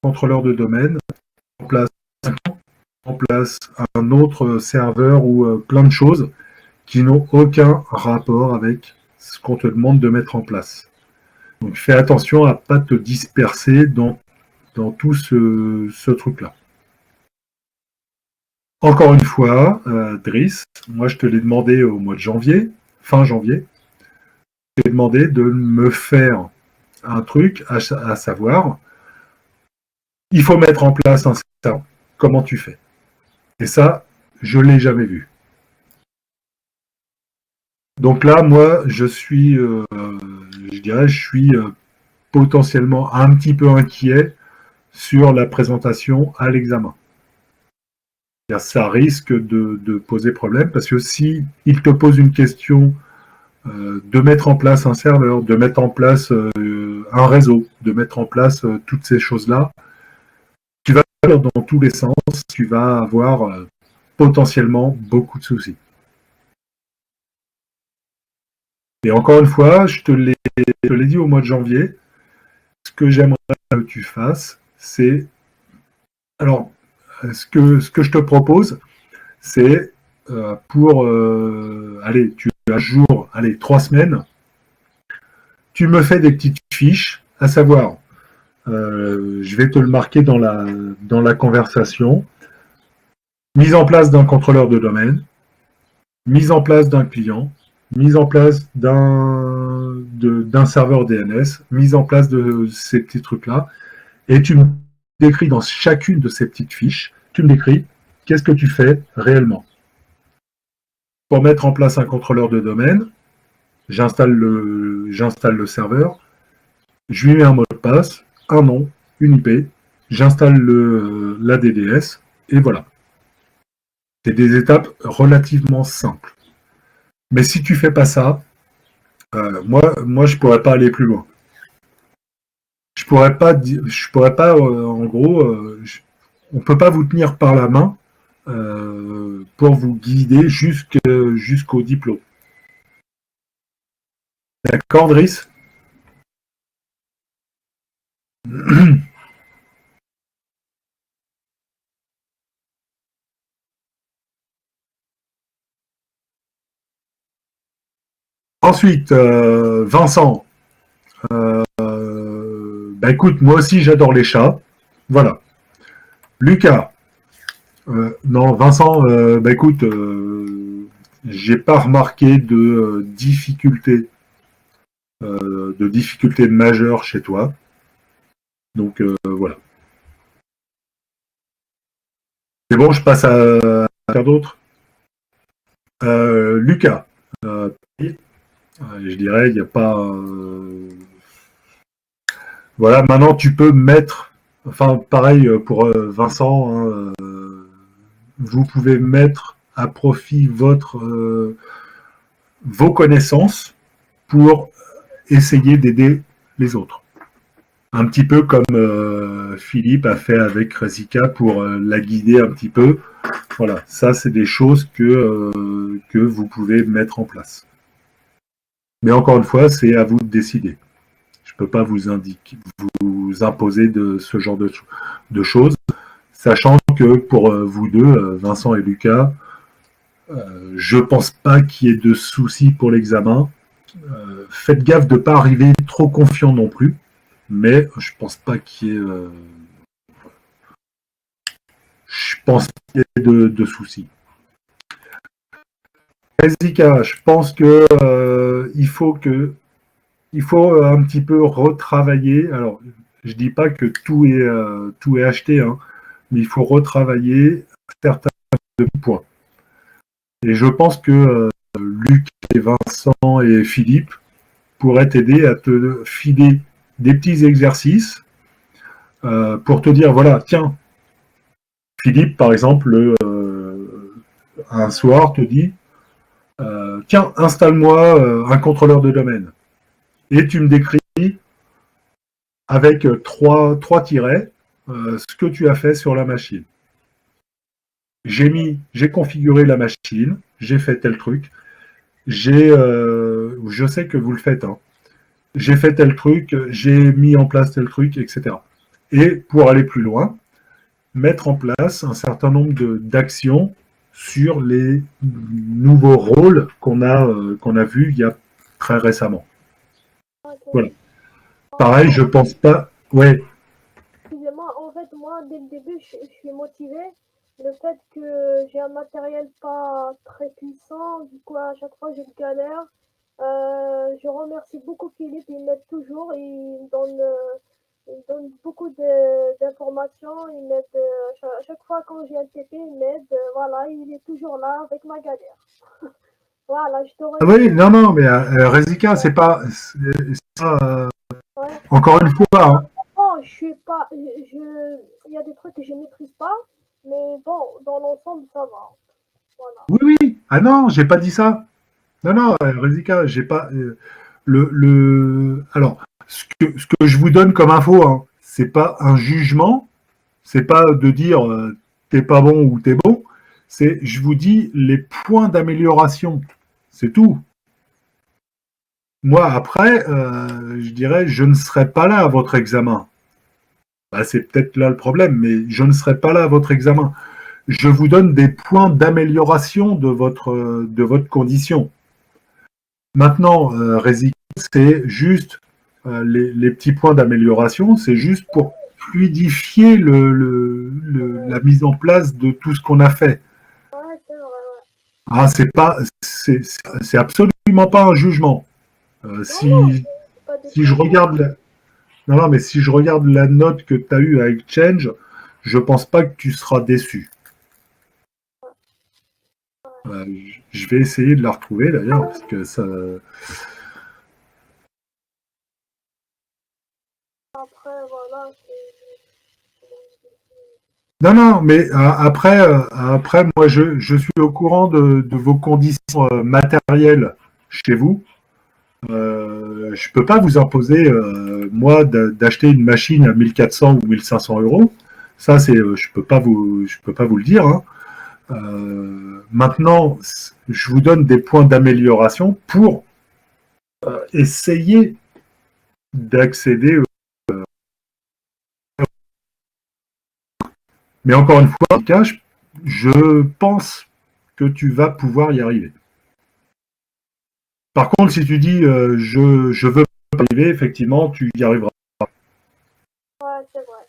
un contrôleur de domaine, en place un autre serveur ou plein de choses qui n'ont aucun rapport avec ce qu'on te demande de mettre en place. Donc fais attention à ne pas te disperser dans tout ce truc-là. Encore une fois, Driss, moi je te l'ai demandé au mois de janvier, fin janvier, je t'ai demandé de me faire un truc, à savoir, il faut mettre en place un serveur. Comment tu fais? Et ça, je ne l'ai jamais vu. Donc là, moi, je suis potentiellement un petit peu inquiet sur la présentation à l'examen. Ça risque de poser problème parce que si il te pose une question de mettre en place un serveur, de mettre en place un réseau, de mettre en place toutes ces choses-là, tu vas faire dans tous les sens, tu vas avoir potentiellement beaucoup de soucis. Et encore une fois, je te l'ai dit au mois de janvier, ce que j'aimerais que tu fasses, c'est... Alors, ce que je te propose, c'est pour... allez, tu as jour, 3 semaines, tu me fais des petites fiches, à savoir, je vais te le marquer dans la conversation, mise en place d'un contrôleur de domaine, mise en place d'un client, mise en place d'un serveur DNS, mise en place de ces petits trucs-là, et tu me décris dans chacune de ces petites fiches, tu me décris qu'est-ce que tu fais réellement. Pour mettre en place un contrôleur de domaine, j'installe le serveur, je lui mets un mot de passe, un nom, une IP, j'installe la DDS, et voilà. C'est des étapes relativement simples. Mais si tu fais pas ça, moi je pourrais pas aller plus loin. Je pourrais pas, en gros, on peut pas vous tenir par la main pour vous guider jusqu'au diplôme. D'accord, Driss? Ensuite, Vincent. Écoute, moi aussi j'adore les chats. Voilà. Lucas. Non, Vincent, écoute, j'ai pas remarqué de difficultés majeures chez toi. Donc voilà. C'est bon, je passe à faire d'autres. Lucas. Je dirais, il n'y a pas. Voilà, maintenant tu peux mettre. Enfin, pareil pour Vincent, hein, vous pouvez mettre à profit vos connaissances pour essayer d'aider les autres. Un petit peu comme Philippe a fait avec Razika pour la guider un petit peu. Voilà, ça c'est des choses que vous pouvez mettre en place. Mais encore une fois, c'est à vous de décider. Je ne peux pas vous imposer de ce genre de choses, sachant que pour vous deux, Vincent et Lucas, je ne pense pas qu'il y ait de soucis pour l'examen. Faites gaffe de ne pas arriver trop confiant non plus, mais je ne pense pas qu'il y ait, de soucis. Jessica, je pense que il faut un petit peu retravailler. Alors, je dis pas que tout est acheté, hein, mais il faut retravailler certains points. Et je pense que Luc et Vincent et Philippe pourraient t'aider à te filer des petits exercices pour te dire, voilà, tiens, Philippe, par exemple, un soir te dit, tiens, installe-moi un contrôleur de domaine. Et tu me décris avec trois tirets ce que tu as fait sur la machine. J'ai configuré la machine, j'ai fait tel truc, je sais que vous le faites, hein, j'ai fait tel truc, j'ai mis en place tel truc, etc. Et pour aller plus loin, mettre en place un certain nombre d'actions sur les nouveaux rôles qu'on a vus il y a très récemment. Voilà. Pareil, je pense pas. Ouais. Excusez-moi, en fait, moi, dès le début, je suis motivée. Le fait que j'ai un matériel pas très puissant, du coup, à chaque fois, j'ai une galère. Je remercie beaucoup Philippe, il m'aide toujours, il donne beaucoup d'informations, il m'aide à chaque fois quand j'ai un TP, il m'aide, voilà, il est toujours là avec ma galère. Voilà, je te remercie. Oui, non, mais Rezika, c'est pas. Ouais. Encore une fois. Hein. Bon, je suis pas. Il y a des trucs que je maîtrise pas, mais bon, dans l'ensemble, ça va. Voilà. Oui. Ah non, j'ai pas dit ça. Non, Rezika, j'ai pas. Alors, ce que je vous donne comme info, hein, c'est pas un jugement, c'est pas de dire t'es pas bon ou t'es bon, c'est je vous dis les points d'amélioration, c'est tout. Moi, après, je dirais, je ne serai pas là à votre examen. Bah, c'est peut-être là le problème, mais je ne serai pas là à votre examen. Je vous donne des points d'amélioration de votre condition. Maintenant, Rési, c'est juste les petits points d'amélioration, c'est juste pour fluidifier la mise en place de tout ce qu'on a fait. Ouais, c'est vrai. Ah, c'est absolument pas un jugement. Si je regarde mais si je regarde la note que tu as eue avec Change, je pense pas que tu seras déçu. Je vais essayer de la retrouver d'ailleurs, parce que ça. Après, voilà. Non, mais après, moi, je suis au courant de vos conditions matérielles chez vous. Je peux pas vous imposer, moi, d'acheter une machine à 1400 ou 1500 euros. Ça, je peux pas vous le dire. Hein. Maintenant, je vous donne des points d'amélioration pour essayer d'accéder. Mais encore une fois, je pense que tu vas pouvoir y arriver. Par contre, si tu dis je veux pas y arriver, effectivement, tu y arriveras. Ouais, c'est vrai.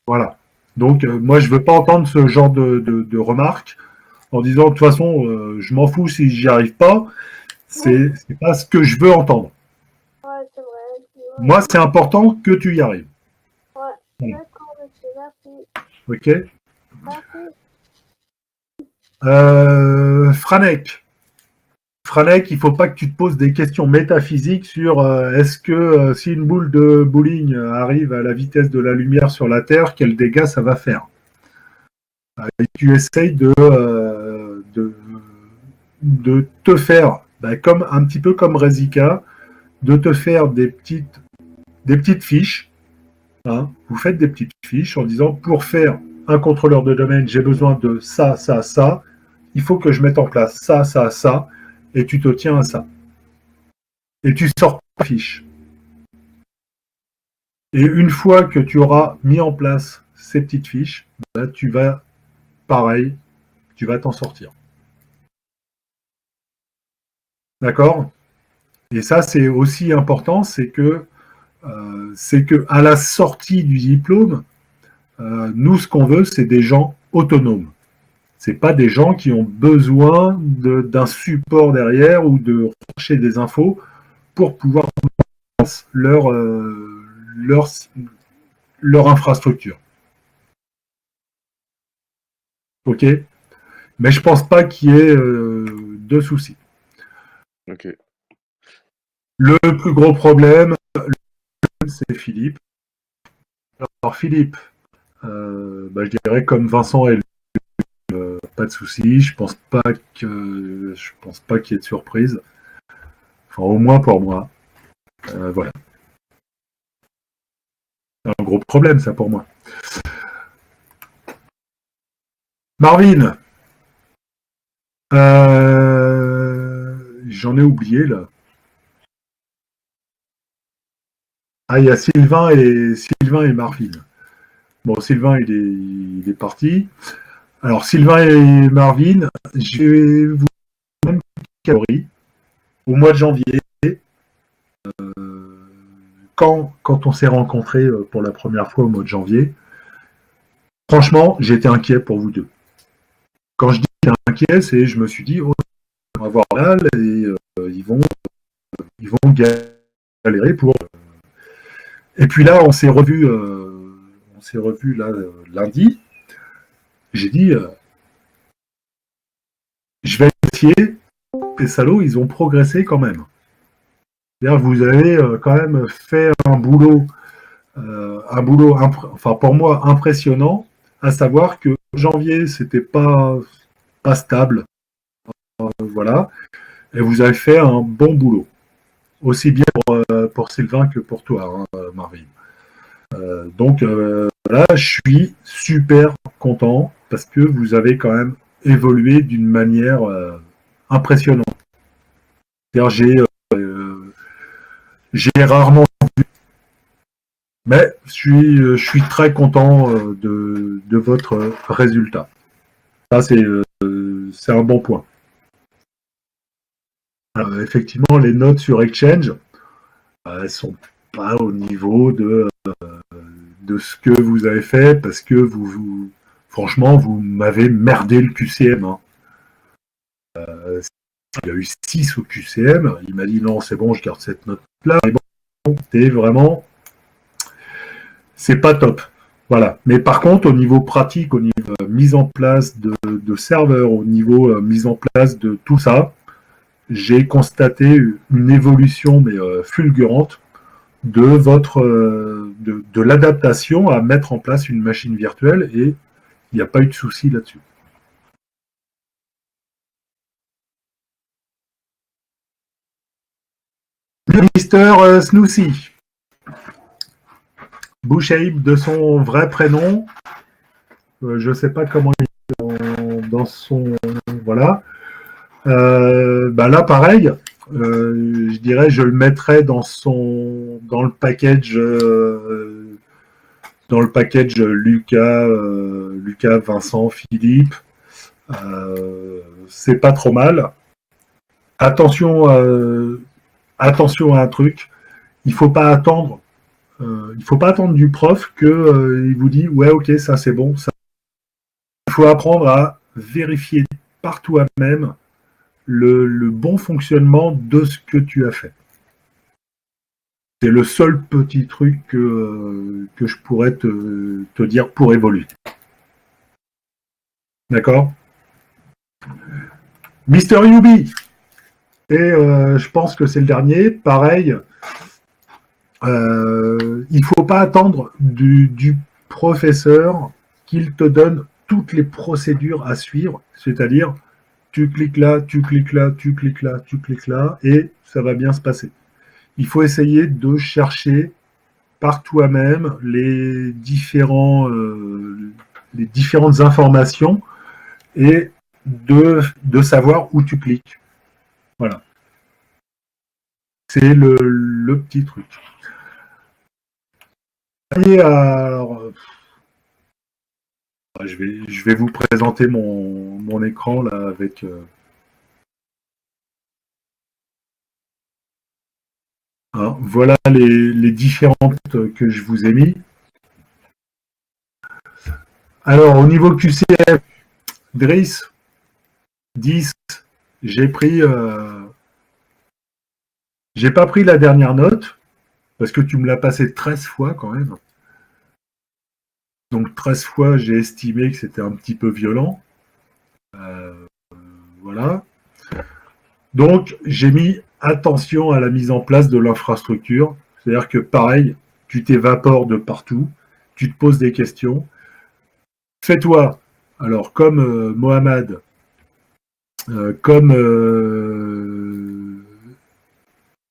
Voilà. Donc, moi, je veux pas entendre ce genre de remarques en disant de toute façon, je m'en fous si j'y arrive pas. C'est pas ce que je veux entendre. Ouais, c'est vrai. Ouais. Moi, c'est important que tu y arrives. Ouais. Voilà. D'accord, monsieur, merci. Ok. Merci. Franek, il ne faut pas que tu te poses des questions métaphysiques sur est-ce que si une boule de bowling arrive à la vitesse de la lumière sur la Terre, quels dégâts ça va faire. Et tu essayes de te faire, un petit peu comme Rezika, de te faire des petites fiches. Hein. Vous faites des petites fiches en disant pour faire un contrôleur de domaine, j'ai besoin de ça, ça, ça. Il faut que je mette en place ça, ça, ça. Et tu te tiens à ça. et tu sors ta fiche. Et une fois que tu auras mis en place ces petites fiches, là, tu vas, pareil, tu vas t'en sortir. D'accord? Et ça, c'est aussi important, c'est que à la sortie du diplôme, nous, ce qu'on veut, c'est des gens autonomes. C'est pas des gens qui ont besoin d'un support derrière ou de chercher des infos pour pouvoir mettre en place leur infrastructure. Ok? Mais je pense pas qu'il y ait de soucis. Ok. Le plus gros problème, c'est Philippe. Alors Philippe, je dirais comme Vincent et pas de souci. Je pense pas qu'il y ait de surprise. Enfin, au moins pour moi. Voilà. C'est un gros problème, ça, pour moi. Marvin, j'en ai oublié, là. Ah, il y a Sylvain et Marvin. Bon, Sylvain, il est parti. Alors, Sylvain et Marvin, je vais vous donner une catégorie. Au mois de janvier, quand on s'est rencontrés pour la première fois au mois de janvier, franchement, j'étais inquiet pour vous deux. Quand je dis j'étais inquiet, c'est je me suis dit, oh, on va voir là, et ils vont galérer pour. Et puis là, on s'est revus là lundi. J'ai dit, je vais essayer. Les salauds, ils ont progressé quand même. C'est-à-dire, vous avez quand même fait un boulot, enfin pour moi impressionnant, à savoir que janvier, c'était pas stable, voilà, et vous avez fait un bon boulot, aussi bien pour Sylvain que pour toi, hein, Marvin. Donc là, je suis super content parce que vous avez quand même évolué d'une manière impressionnante. C'est-à-dire, j'ai rarement vu, mais je suis très content de votre résultat. Ça, c'est un bon point. Effectivement, les notes sur Exchange, elles sont pas au niveau de ce que vous avez fait parce que franchement, vous m'avez merdé le QCM. Hein. Il y a eu 6 au QCM. Il m'a dit non, c'est bon, je garde cette note-là. Mais bon, c'est vraiment, c'est pas top. Voilà. Mais par contre, au niveau pratique, au niveau mise en place de serveurs, au niveau mise en place de tout ça, j'ai constaté une évolution mais fulgurante de votre de l'adaptation à mettre en place une machine virtuelle et il n'y a pas eu de souci là-dessus. Mister Snoozy, Bouchaïb de son vrai prénom, je ne sais pas comment il est dans son voilà. Là pareil, je dirais je le mettrais dans le package Lucas, Vincent, Philippe. C'est pas trop mal. Attention à un truc, il faut pas attendre du prof que il vous dit ouais ok ça c'est bon. Ça. Il faut apprendre à vérifier par toi-même le bon fonctionnement de ce que tu as fait. C'est le seul petit truc que je pourrais te dire pour évoluer. D'accord? Mister Yubi. Et je pense que c'est le dernier. Pareil, il ne faut pas attendre du professeur qu'il te donne toutes les procédures à suivre. C'est-à-dire, tu cliques là, tu cliques là, tu cliques là, tu cliques là, et ça va bien se passer. Il faut essayer de chercher par toi-même les différentes informations et de savoir où tu cliques. Voilà. C'est le petit truc. Et alors, je vais vous présenter mon écran là avec. Voilà les différentes que je vous ai mis. Alors, au niveau QCM, Driss, 10, j'ai pas pris la dernière note, parce que tu me l'as passé 13 fois quand même. Donc 13 fois, j'ai estimé que c'était un petit peu violent. Voilà. Donc, j'ai mis attention à la mise en place de l'infrastructure. C'est-à-dire que pareil, tu t'évapores de partout, tu te poses des questions. Fais-toi, alors comme Mohamed, comme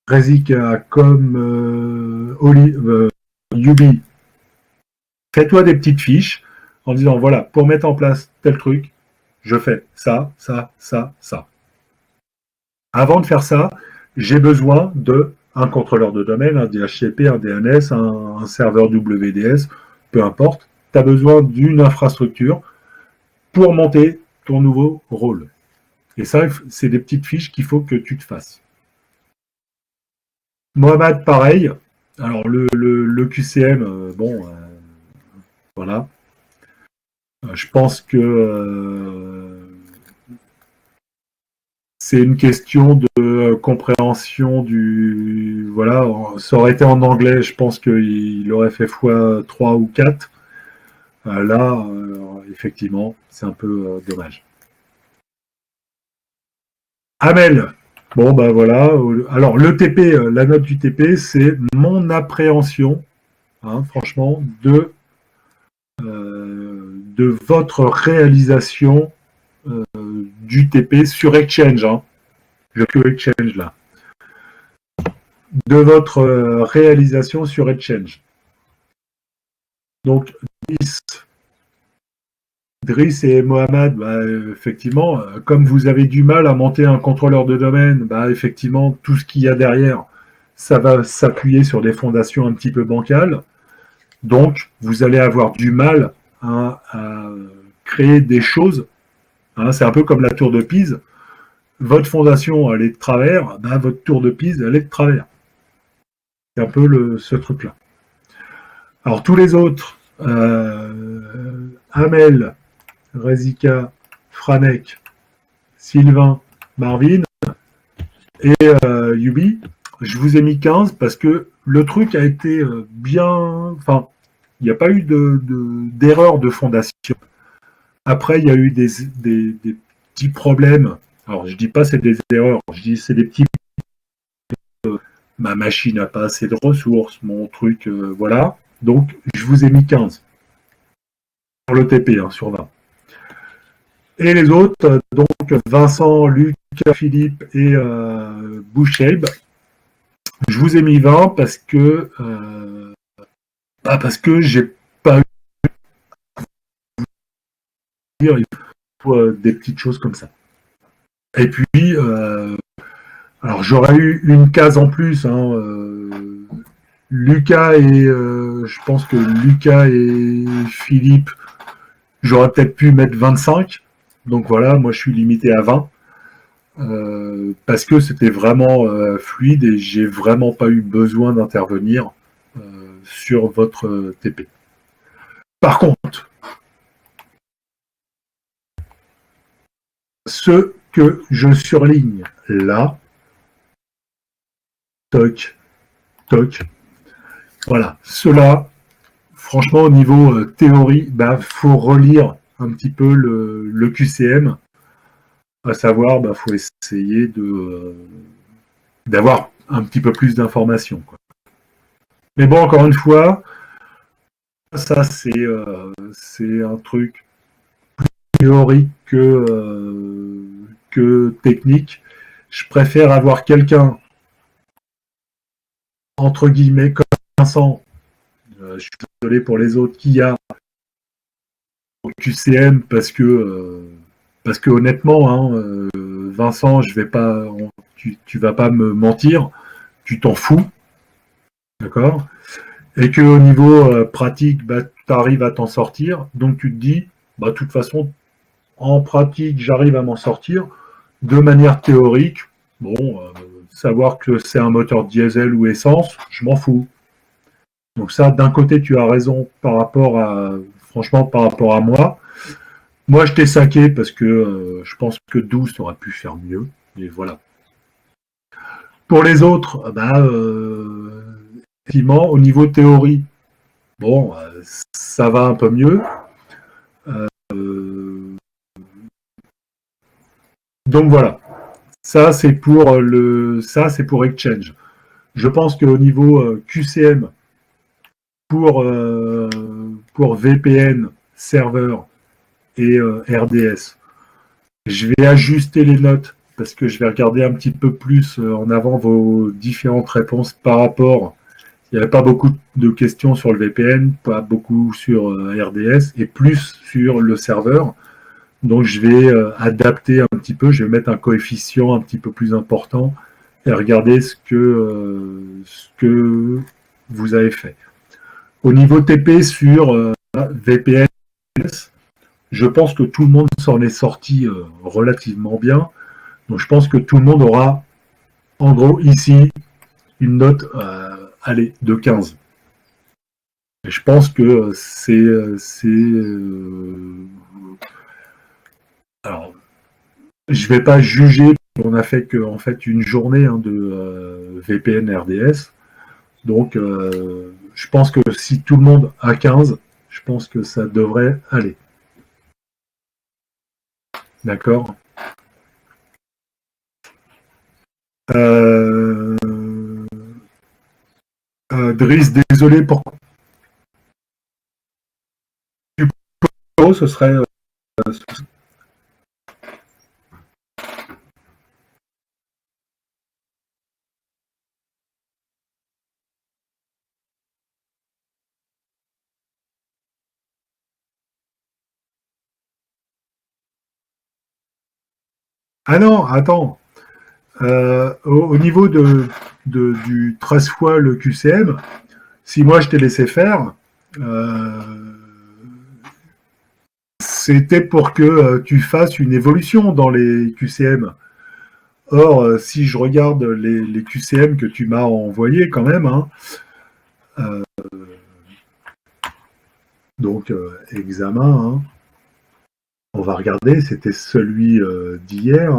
Rezika, comme Yubi, fais-toi des petites fiches en disant voilà, pour mettre en place tel truc, je fais ça, ça, ça, ça. Avant de faire ça, j'ai besoin d'un contrôleur de domaine, un DHCP, un DNS, un serveur WDS, peu importe. Tu as besoin d'une infrastructure pour monter ton nouveau rôle. Et ça, c'est des petites fiches qu'il faut que tu te fasses. Mohamed, pareil. Alors, le QCM, voilà. Je pense que c'est une question de compréhension du... Voilà, ça aurait été en anglais, je pense qu'il aurait fait x3 ou 4. Là, effectivement, c'est un peu dommage. Amel, bon ben voilà. Alors le TP, la note du TP, c'est mon appréhension, franchement, de votre réalisation du TP sur Exchange, le Exchange là, de votre réalisation sur Exchange. Donc Driss et Mohamed, effectivement, comme vous avez du mal à monter un contrôleur de domaine, effectivement, tout ce qu'il y a derrière, ça va s'appuyer sur des fondations un petit peu bancales. Donc, vous allez avoir du mal à créer des choses. C'est un peu comme la tour de Pise. Votre fondation, elle est de travers, votre tour de Pise, elle est de travers. C'est un peu ce truc-là. Alors, tous les autres, Amel, Rezika, Franek, Sylvain, Marvin et Yubi, je vous ai mis 15 parce que le truc a été bien... Enfin, il n'y a pas eu d'erreur de fondation. Après, il y a eu des petits problèmes. Alors, je dis pas c'est des erreurs, je dis c'est des petits... ma machine n'a pas assez de ressources, mon truc, voilà. Donc, je vous ai mis 15 sur le TP, sur 20. Et les autres, donc Vincent, Luc, Philippe et Bouchelb, je vous ai mis 20 parce que j'ai pas eu des petites choses comme ça. Et puis, alors j'aurais eu une case en plus. Lucas et je pense que Lucas et Philippe, j'aurais peut-être pu mettre 25. Donc voilà, moi je suis limité à 20 parce que c'était vraiment fluide et j'ai vraiment pas eu besoin d'intervenir sur votre TP. Par contre, ce que je surligne là, toc, toc, voilà, cela, franchement au niveau théorie, faut relire un petit peu le QCM. À savoir, faut essayer d'avoir un petit peu plus d'informations. Mais bon, encore une fois, ça c'est un truc plus théorique que technique. Je préfère avoir quelqu'un, entre guillemets, comme Vincent, je suis désolé pour les autres, qui a au QCM parce que honnêtement, Vincent, je vais pas, tu vas pas me mentir, tu t'en fous, d'accord? Et qu'au niveau pratique, bah, tu arrives à t'en sortir, donc tu te dis, bah, de toute façon, en pratique, j'arrive à m'en sortir. De manière théorique, bon, savoir que c'est un moteur diesel ou essence, je m'en fous. Donc ça, d'un côté, tu as raison franchement, par rapport à moi. Moi, je t'ai saqué parce que je pense que 12 aurait pu faire mieux. Et voilà. Pour les autres, effectivement, au niveau théorie, bon, ça va un peu mieux. Donc voilà. Ça, c'est pour Exchange. Je pense qu'au niveau QCM, pour VPN, serveur et RDS, je vais ajuster les notes parce que je vais regarder un petit peu plus en avant vos différentes réponses par rapport. Il n'y avait pas beaucoup de questions sur le VPN, pas beaucoup sur RDS et plus sur le serveur. Donc je vais adapter un petit peu, je vais mettre un coefficient un petit peu plus important et regarder ce que vous avez fait. Au niveau TP sur VPN, je pense que tout le monde s'en est sorti relativement bien. Donc je pense que tout le monde aura, en gros, ici, une note de 15. Et je pense que alors, je ne vais pas juger, on a fait que en fait une journée de VPN RDS. Donc je pense que si tout le monde a 15, je pense que ça devrait aller. D'accord. Driss, désolé pour ce serait ah non, attends. Au niveau du 13 fois le QCM, si moi je t'ai laissé faire, c'était pour que tu fasses une évolution dans les QCM. Or, si je regarde les QCM que tu m'as envoyés quand même, donc examen, on va regarder, c'était celui d'hier.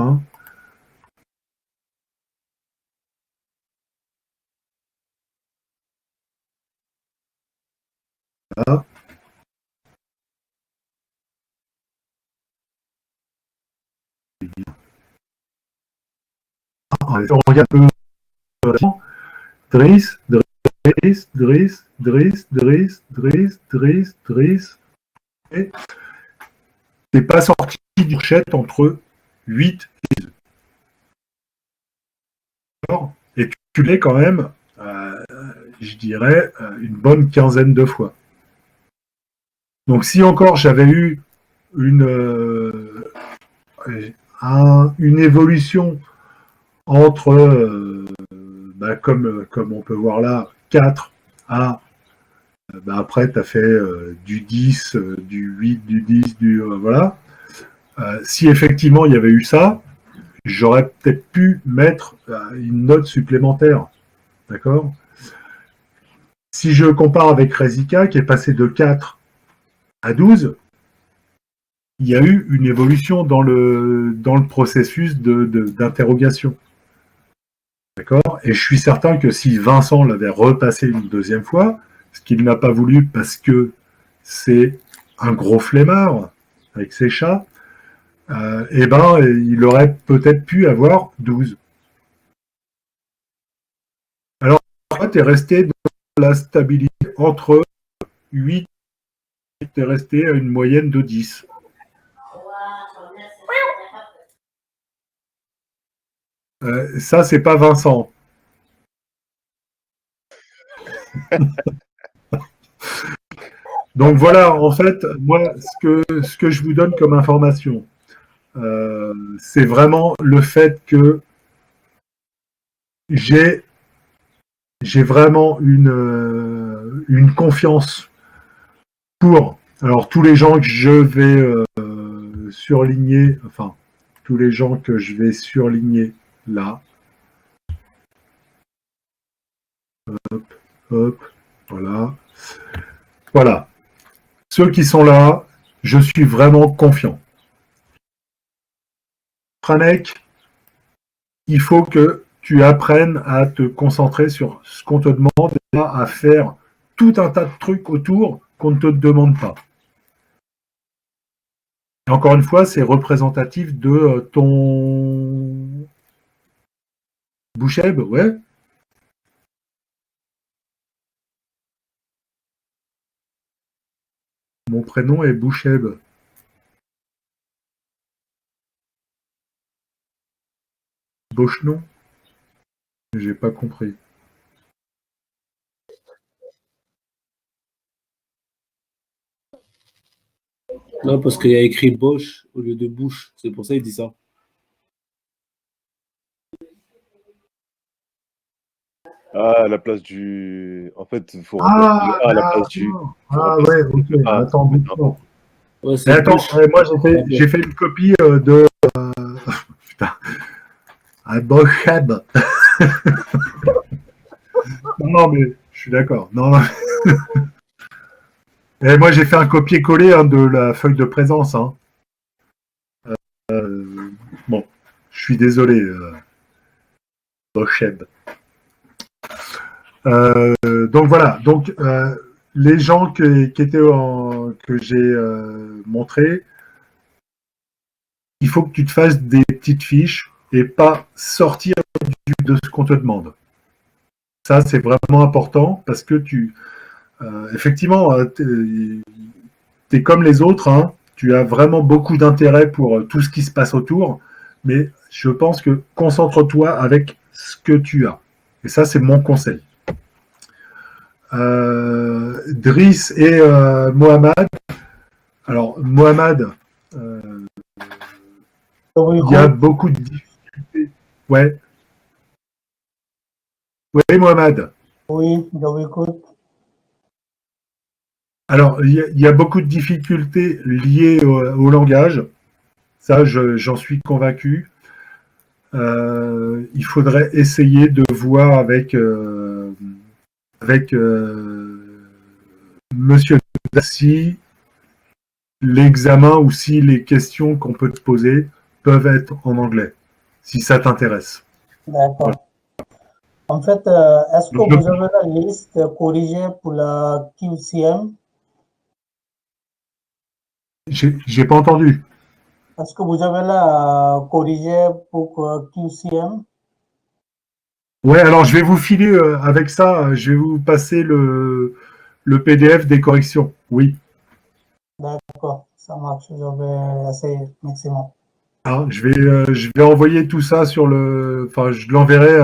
Là. On regarde Driss. Et t'es pas sorti du fourchette entre 8 et 10. Et tu l'es quand même, je dirais, une bonne quinzaine de fois. Donc si encore j'avais eu une évolution entre, comme on peut voir là, 4 à après tu as fait du 10, du 8, du 10, voilà. Si effectivement il y avait eu ça, j'aurais peut-être pu mettre une note supplémentaire. D'accord? Si je compare avec Rezika, qui est passé de 4 à 12, il y a eu une évolution dans le processus d'interrogation. D'accord? Et je suis certain que si Vincent l'avait repassé une deuxième fois, ce qu'il n'a pas voulu parce que c'est un gros flemmard avec ses chats, il aurait peut-être pu avoir 12. Alors, tu es resté dans la stabilité entre 8 et tu es resté à une moyenne de 10. Ça, c'est pas Vincent. Donc voilà, en fait, moi, ce que je vous donne comme information, c'est vraiment le fait que j'ai j'ai vraiment une confiance pour alors tous les gens que je vais surligner, enfin tous les gens que je vais surligner là. Hop, voilà. Voilà. Ceux qui sont là, je suis vraiment confiant. Franek, il faut que tu apprennes à te concentrer sur ce qu'on te demande et pas à faire tout un tas de trucs autour qu'on ne te demande pas. Et encore une fois, c'est représentatif de ton Boucheb, ouais. Mon prénom est Boucheb. Bochenon? J'ai pas compris. Non, parce qu'il y a écrit Bosch au lieu de Bush. C'est pour ça qu'il dit ça. Ah, à la place du. En fait, il faut remplacer le Ah, A à la place du. ah ouais, ok. Ah, Attends, Bochenon. Ouais, Mais c'est attends, Bush. moi j'ai fait une copie de putain, un Bocheb. Non, mais je suis d'accord. Non, non. Et moi j'ai fait un copier-coller de la feuille de présence. Hein. Bon, je suis désolé, Bocheb. Donc voilà. Donc les gens qui étaient que j'ai montrés, il faut que tu te fasses des petites fiches et pas sortir de ce qu'on te demande. Ça, c'est vraiment important parce que effectivement, tu es comme les autres, hein, tu as vraiment beaucoup d'intérêt pour tout ce qui se passe autour, mais je pense que concentre-toi avec ce que tu as. Et ça, c'est mon conseil. Driss et Mohamed. Alors, Mohamed, il y a beaucoup de difficultés. Ouais. Oui, Mohamed. Oui, je vous écoute. Alors, il y a beaucoup de difficultés liées au langage. Ça, j'en suis convaincu. Il faudrait essayer de voir avec Monsieur Dassi l'examen ou si les questions qu'on peut te poser peuvent être en anglais, si ça t'intéresse. D'accord. En fait, est-ce que Donc, vous avez la liste corrigée pour la QCM? J'ai pas entendu. Est-ce que vous avez la corrigée pour QCM? Ouais, alors je vais vous filer avec ça, je vais vous passer le PDF des corrections. Oui. D'accord, ça marche. Je vais essayer maximum. Alors, je vais envoyer tout ça sur enfin, je l'enverrai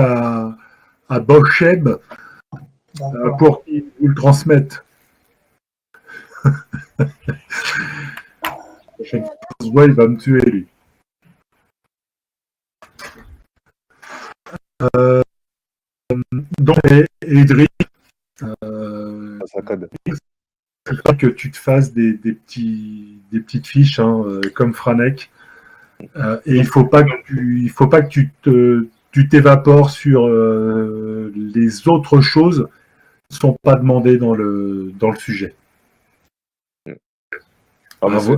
à Bocheb pour qu'il vous le transmette. Il va me tuer, lui. Donc, Edric, que tu te fasses des petites fiches comme Franek. Et il faut pas que tu t'évapores sur les autres choses qui ne sont pas demandées dans le sujet. Ah, Bravo.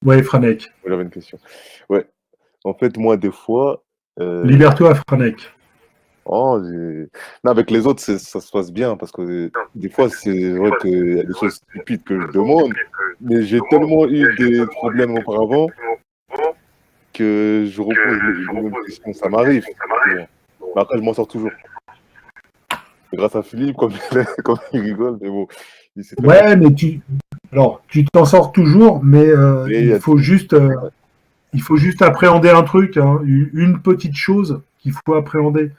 Ouais, Franek. J'avais une question. Ouais. En fait, moi, des fois. Libère-toi, Franek. Oh, non, avec les autres, ça se passe bien parce que des fois, c'est vrai qu'il y a des choses stupides que je demande, mais j'ai tellement eu des problèmes auparavant que je repose les mêmes questions. Ça m'arrive. Mais après, je m'en sors toujours. C'est grâce à Philippe, comme il rigole, mais bon. Ouais, mais tu t'en sors toujours, mais il faut juste appréhender un truc, hein, une petite chose qu'il faut appréhender.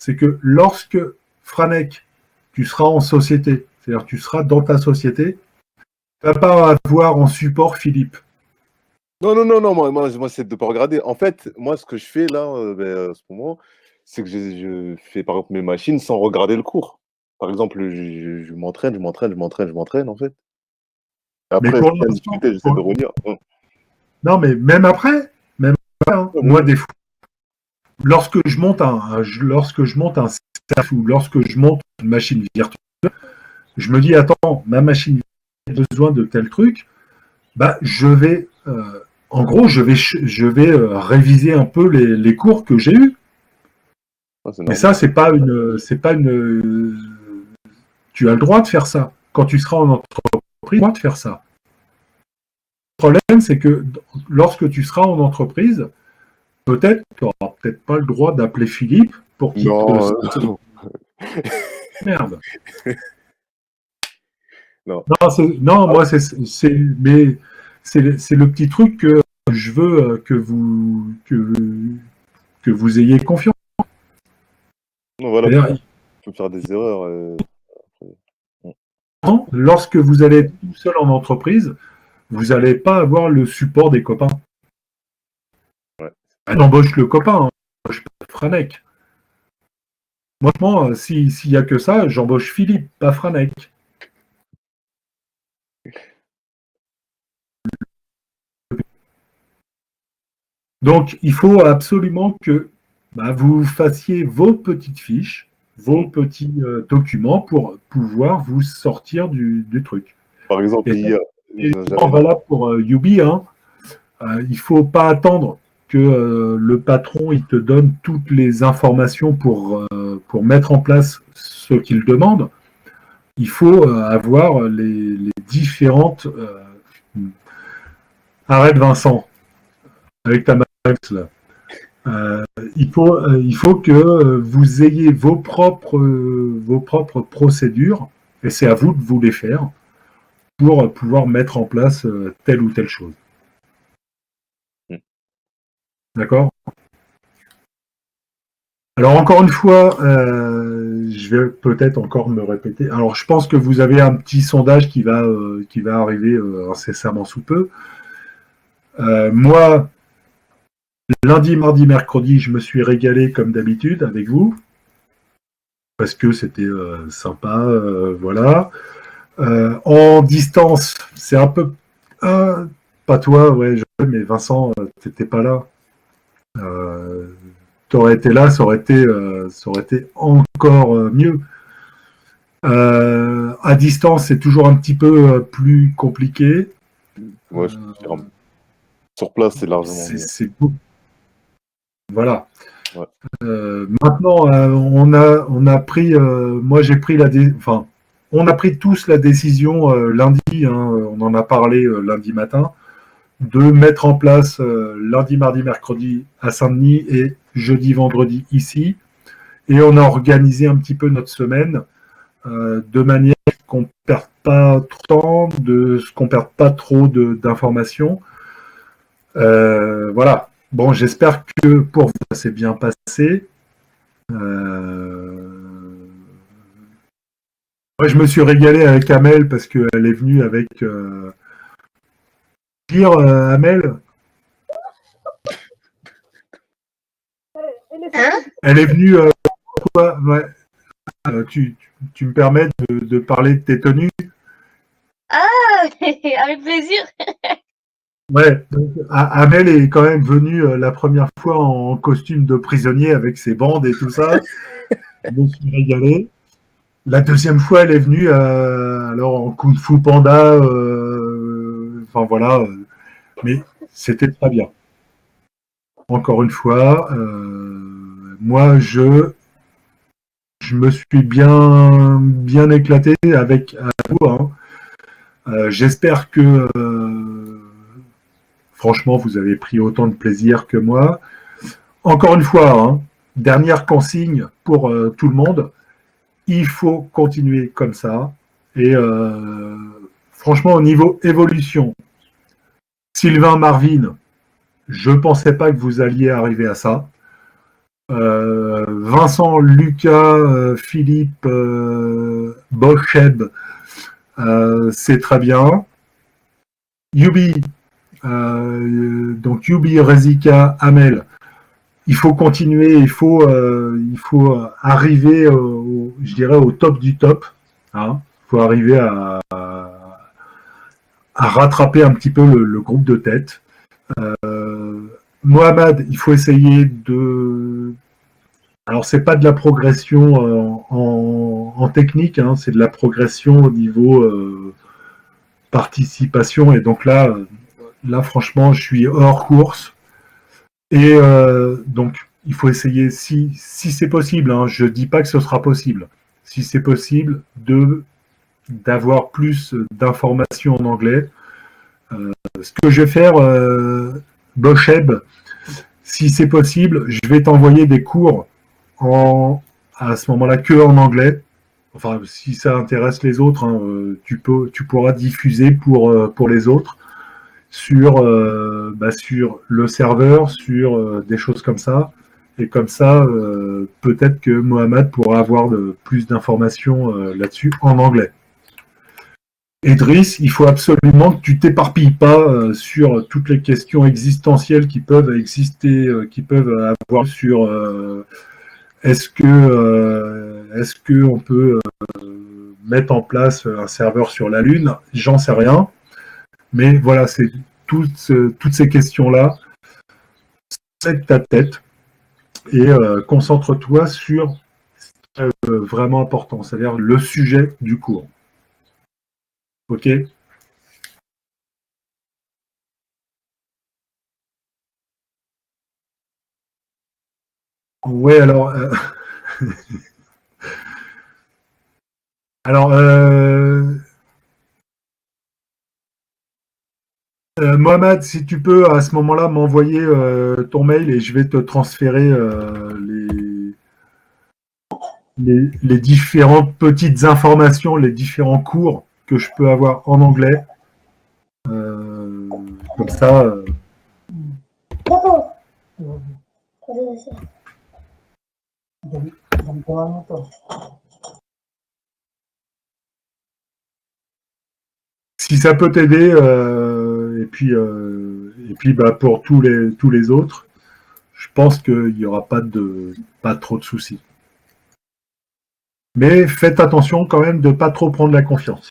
C'est que lorsque, Franek, tu seras en société, c'est-à-dire tu seras dans ta société, tu ne vas pas avoir en support Philippe. Non, moi c'est de ne pas regarder. En fait, moi, ce que je fais là, en ce moment, c'est que je fais par exemple mes machines sans regarder le cours. Par exemple, je m'entraîne, en fait. Mais Après, pour s'il y a une l'instant, difficulté, j'essaie de relire. non, mais même après, hein, Ouais, moi, des fois, lorsque je monte un staff ou lorsque je monte une machine virtuelle, je me dis, attends, ma machine a besoin de tel truc, bah, en gros, je vais réviser un peu les cours que j'ai eus. ouais, c'est Mais normal. ça, tu as le droit de faire ça. Quand tu seras en entreprise, tu as le droit de faire ça. Le problème, c'est que lorsque tu seras en entreprise, peut-être tu n'auras peut-être pas le droit d'appeler Philippe pour qu'il Non, te non, merde. non. Non, moi, mais c'est le petit truc que je veux que vous ayez confiance. Non, voilà, C'est-à-dire, tu peux faire des erreurs. lorsque vous allez être tout seul en entreprise, vous n'allez pas avoir le support des copains. Ouais. Elle embauche le copain, hein, j'embauche pas Franek. Moi, s'il n'y a que ça, j'embauche Philippe, pas Franek. Donc, il faut absolument que vous fassiez vos petites fiches, vos petits documents pour pouvoir vous sortir du truc. Par exemple, Et hier, c'est valable pour Yubi. Hein. Il ne faut pas attendre que le patron il te donne toutes les informations pour mettre en place ce qu'il demande. Il faut avoir les différentes... Arrête Vincent, avec ta max là. Il faut que vous ayez vos propres procédures, et c'est à vous de vous les faire, pour pouvoir mettre en place telle ou telle chose. D'accord ? Alors encore une fois, je vais peut-être encore me répéter. Alors je pense que vous avez un petit sondage qui va arriver incessamment sous peu. Moi, lundi, mardi, mercredi, je me suis régalé comme d'habitude avec vous, parce que c'était sympa, voilà. En distance, c'est un peu... pas toi, ouais, mais Vincent, t'étais pas là. T'aurais été là, ça aurait été encore mieux. À distance, c'est toujours un petit peu plus compliqué. ouais, je confirme. Sur place, c'est largement mieux. C'est beau. Voilà. Ouais. Maintenant, on a pris, moi j'ai pris on a pris tous la décision lundi, hein, on en a parlé lundi matin, de mettre en place lundi, mardi, mercredi à Saint-Denis et jeudi, vendredi ici. Et on a organisé un petit peu notre semaine de manière qu'on ne perde pas trop de temps, qu'on ne perde pas trop d'informations. Voilà. Bon, j'espère que pour vous, ça s'est bien passé. Moi, je me suis régalé avec Amel parce qu'elle est venue avec... Amel, elle est venue... toi, ouais. Tu me permets de parler de tes tenues? Ah, avec plaisir. Ouais, donc Amel est quand même venue la première fois en costume de prisonnier avec ses bandes et tout ça. Je me suis régalé. La deuxième fois, elle est venue alors en Kung Fu Panda. Enfin voilà, mais c'était très bien. Encore une fois, moi je me suis bien éclaté avec vous. Hein. J'espère que franchement, vous avez pris autant de plaisir que moi. Encore une fois, hein, dernière consigne pour tout le monde, il faut continuer comme ça. Et franchement, au niveau évolution, Sylvain, Marvin, je ne pensais pas que vous alliez arriver à ça. Vincent, Lucas, Philippe, Bocheb, c'est très bien. Yubi, donc Yubi, Rezika, Amel, il faut continuer, il faut arriver, je dirais, au top du top. Hein. Il faut arriver à rattraper un petit peu le groupe de tête. Mohamed, il faut essayer de... Alors, c'est pas de la progression en technique, hein, c'est de la progression au niveau participation. Et donc là, franchement, je suis hors course. Et donc, il faut essayer, si c'est possible, hein, je ne dis pas que ce sera possible, si c'est possible, d'avoir plus d'informations en anglais. Ce que je vais faire, Bocheb, si c'est possible, je vais t'envoyer des cours à ce moment-là que en anglais. Enfin, si ça intéresse les autres, hein, tu pourras diffuser pour les autres sur le serveur, sur des choses comme ça. Et comme ça, peut-être que Mohamed pourra avoir plus d'informations là-dessus en anglais. Et Driss, il faut absolument que tu t'éparpilles pas sur toutes les questions existentielles qui peuvent exister, qui peuvent avoir sur est-ce que on peut mettre en place un serveur sur la Lune? J'en sais rien. Mais voilà, c'est toutes ces questions-là. C'est ta tête et concentre-toi sur ce qui est vraiment important, c'est-à-dire le sujet du cours. Ok? Oui, alors... alors, Mohamed, si tu peux à ce moment-là m'envoyer ton mail et je vais te transférer les différentes petites informations, les différents cours que je peux avoir en anglais. Comme ça. Si ça peut t'aider, et puis pour tous les autres, je pense qu'il n'y aura pas trop de soucis. Mais faites attention quand même de ne pas trop prendre la confiance.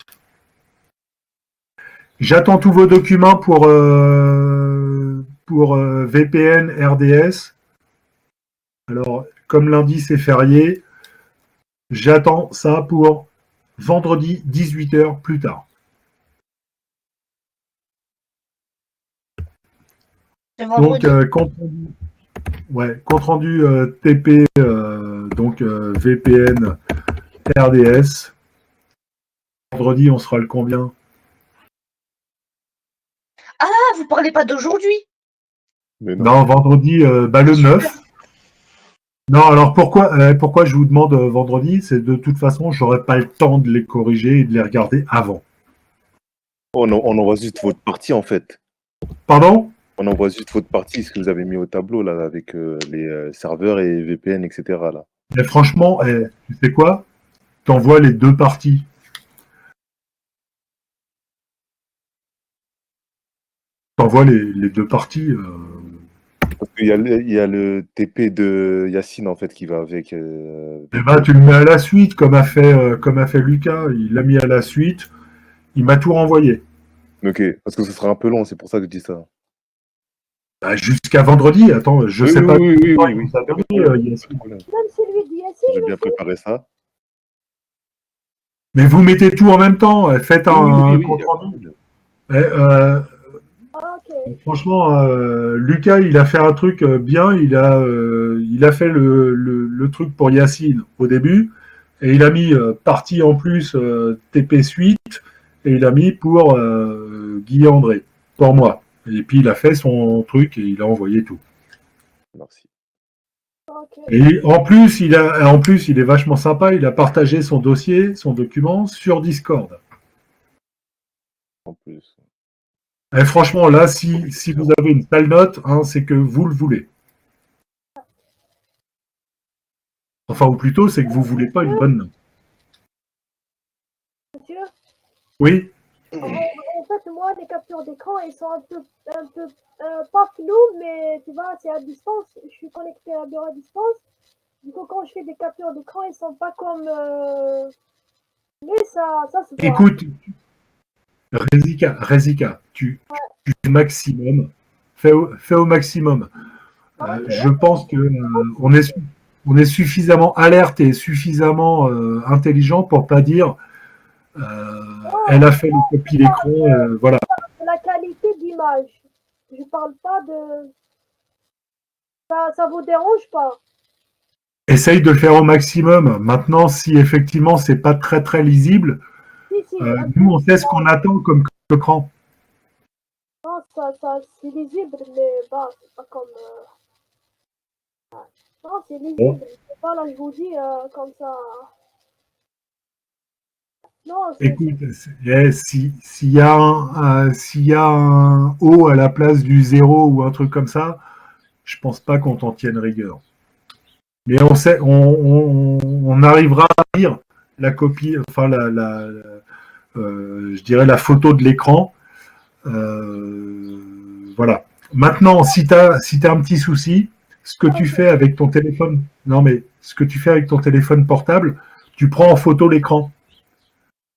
J'attends tous vos documents pour VPN RDS. Alors, comme lundi c'est férié, j'attends ça pour vendredi 18h plus tard. Donc, compte rendu TP, donc VPN RDS. Vendredi, on sera le combien? Ah, vous parlez pas d'aujourd'hui? Non, vendredi, le 9. Non, alors pourquoi je vous demande vendredi? C'est de toute façon, j'aurai pas le temps de les corriger et de les regarder avant. On envoie juste votre partie, en fait. Pardon? On envoie juste votre partie, ce que vous avez mis au tableau, là, avec les serveurs et VPN, etc. Là. Mais franchement, tu sais quoi? T'envoies les deux parties. T'envoies les deux parties. Parce qu'il y a le TP de Yacine, en fait, qui va avec. Tu le mets à la suite, comme a fait Lucas. Il l'a mis à la suite. Il m'a tout renvoyé. Ok, parce que ce sera un peu long, c'est pour ça que je dis ça. Bah, jusqu'à vendredi. Attends, je sais pas. Oui. Même si lui dit Yacine, J'ai bien préparé ça. Mais vous mettez tout en même temps. Faites un compte rendu. ok. Franchement, Lucas, il a fait un truc bien. Il a fait le truc pour Yacine au début. Et il a mis partie en plus TP Suite. Et il a mis pour Guy André. Pour moi. Et puis il a fait son truc et il a envoyé tout. Merci. Ok. Et en plus, il est vachement sympa. Il a partagé son dossier, son document sur Discord. En plus. Et franchement, là, si vous avez une telle note, hein, c'est que vous le voulez. Enfin, ou plutôt, c'est que vous ne voulez pas une bonne note. Monsieur, Oui. en fait, moi, les captures d'écran, elles sont un peu pas floues, mais tu vois, c'est à distance. Je suis connecté à la bureau à distance. Du coup, quand je fais des captures d'écran, elles sont pas comme. Mais ça se voit. Écoute, Rezika, tu fais au maximum. Fais au maximum. Je pense que on est suffisamment alerte et suffisamment intelligent pour pas dire elle a fait une copie d'écran, voilà. La qualité d'image. Je parle pas de. Ça vous dérange pas? Essaye de le faire au maximum. Maintenant, si effectivement c'est pas très très lisible, Si, nous on sait ce qu'on attend comme écran. non, ça c'est lisible, mais bah, c'est pas comme. Non, c'est lisible. C'est pas là, je vous dis comme ça. Non, Écoute, s'il y a un O à la place du 0 ou un truc comme ça, je pense pas qu'on t'en tienne rigueur. Mais on sait, on arrivera à lire la copie, enfin je dirais la photo de l'écran. Voilà. Maintenant, si tu as un petit souci, ce que tu fais avec ton téléphone, non mais ce que tu fais avec ton téléphone portable, tu prends en photo l'écran.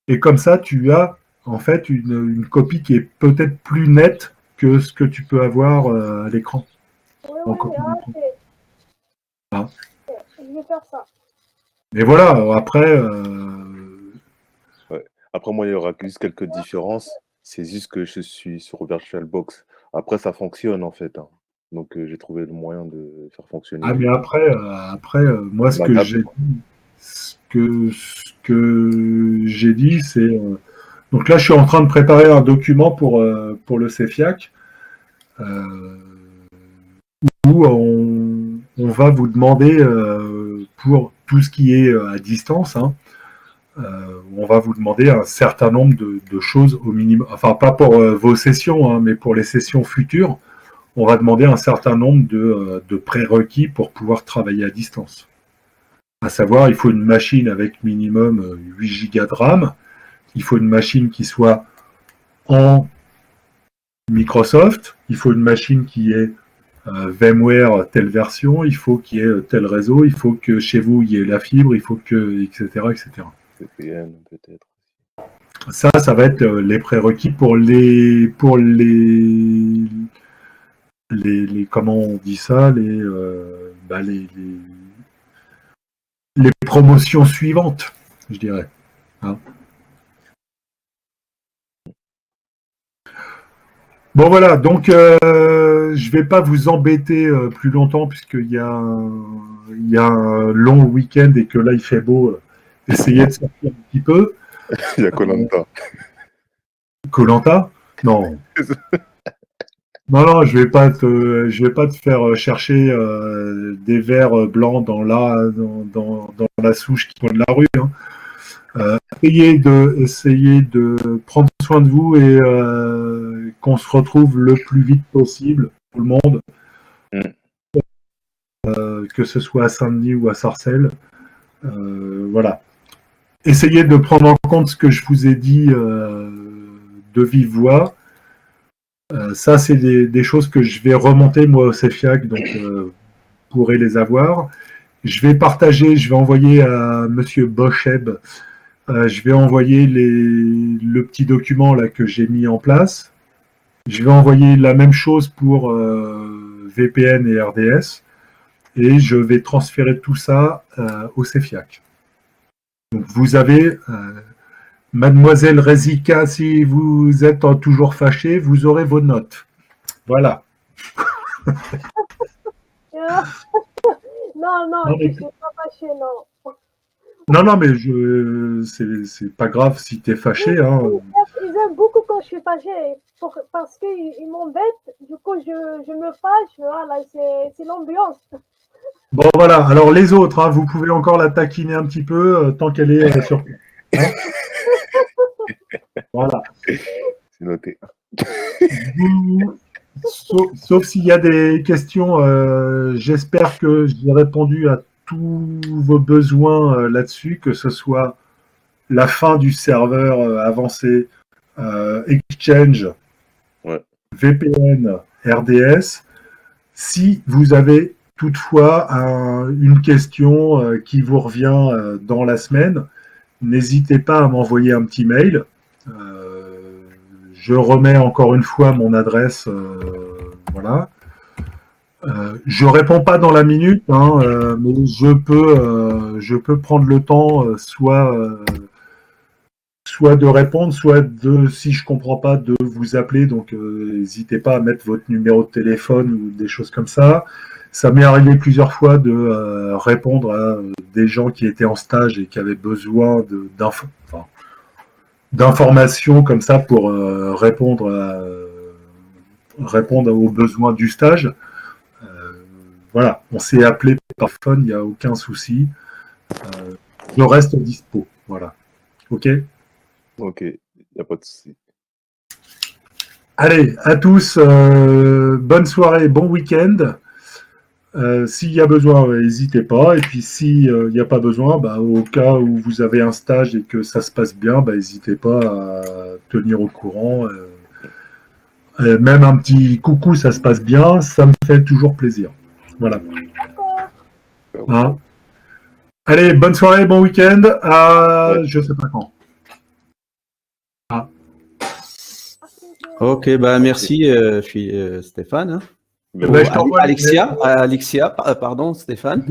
Et comme ça, tu as en fait une copie qui est peut-être plus nette que ce que tu peux avoir à l'écran. Oui, Ah. Je vais faire ça. Mais voilà, après. Ouais. Après, moi, il y aura juste quelques différences. C'est juste que je suis sur VirtualBox. Après, ça fonctionne en fait, hein. Donc, j'ai trouvé le moyen de faire fonctionner. Ah, mais après, moi, ce que j'ai dit, c'est. Donc là, je suis en train de préparer un document pour le CEFIAC où on va vous demander, pour tout ce qui est à distance, hein, on va vous demander un certain nombre de choses au minimum. Enfin, pas pour vos sessions, hein, mais pour les sessions futures, on va demander un certain nombre de prérequis pour pouvoir travailler à distance. À savoir, il faut une machine avec minimum 8 Go de RAM. Il faut une machine qui soit en Microsoft. Il faut une machine qui est VMware telle version. Il faut qu'il y ait tel réseau. Il faut que chez vous, il y ait la fibre. Il faut que, etc., etc. VPN, peut-être. Ça va être les prérequis pour les comment on dit ça, les promotions suivantes, je dirais. Hein. Bon voilà, donc je vais pas vous embêter plus longtemps puisqu'il y a un long week-end et que là il fait beau. Essayez de sortir un petit peu. Il y a Koh-Lanta. Koh-Lanta ? Non. Non, je vais pas te faire chercher des vers blancs dans la souche qui pointe la rue. Hein. Essayez de prendre soin de vous et qu'on se retrouve le plus vite possible, tout le monde, que ce soit à Saint-Denis ou à Sarcelles. Voilà. Essayez de prendre en compte ce que je vous ai dit de vive voix. Ça, c'est des choses que je vais remonter moi au CEFIAC, donc vous pourrez les avoir. Je vais partager, je vais envoyer à Monsieur Bocheb, je vais envoyer le petit document là que j'ai mis en place. Je vais envoyer la même chose pour VPN et RDS, et je vais transférer tout ça au CEFIAC. Donc vous avez Mademoiselle Rezika, si vous êtes toujours fâché, vous aurez vos notes. Voilà. Non, je ne suis pas fâché, non. Non, mais c'est pas grave si tu es fâché. Hein. Ils aiment beaucoup quand je suis fâché parce qu'ils m'embêtent. Du coup, je me fâche. Voilà, c'est l'ambiance. Bon, voilà. Alors, les autres, hein, vous pouvez encore la taquiner un petit peu tant qu'elle est sur. Hein. Voilà. C'est noté. Sauf s'il y a des questions, j'espère que j'ai répondu à tous vos besoins là-dessus, que ce soit la fin du serveur avancé, Exchange, Ouais. VPN, RDS. Si vous avez toutefois une question qui vous revient dans la semaine, n'hésitez pas à m'envoyer un petit mail. Je remets encore une fois mon adresse. Voilà. Je réponds pas dans la minute, mais je peux prendre le temps, soit de répondre, soit de, si je comprends pas, de vous appeler. Donc, n'hésitez pas à mettre votre numéro de téléphone ou des choses comme ça. Ça m'est arrivé plusieurs fois de répondre à des gens qui étaient en stage et qui avaient besoin d'informations comme ça pour répondre aux besoins du stage. Voilà, on s'est appelé par téléphone, il n'y a aucun souci. Je reste dispo. Voilà. OK? Ok, il n'y a pas de souci. Allez, à tous, bonne soirée, bon week-end. S'il y a besoin, n'hésitez pas. Et puis s'il n'y a pas besoin, au cas où vous avez un stage et que ça se passe bien, n'hésitez pas à tenir au courant. Même un petit coucou, ça se passe bien, ça me fait toujours plaisir. Voilà. Hein. Allez, bonne soirée, bon week-end. Ouais. Je sais pas quand. Ok, merci, Stéphane. hein. Mais Ben, je t'envoie Alexia, pardon, Stéphane.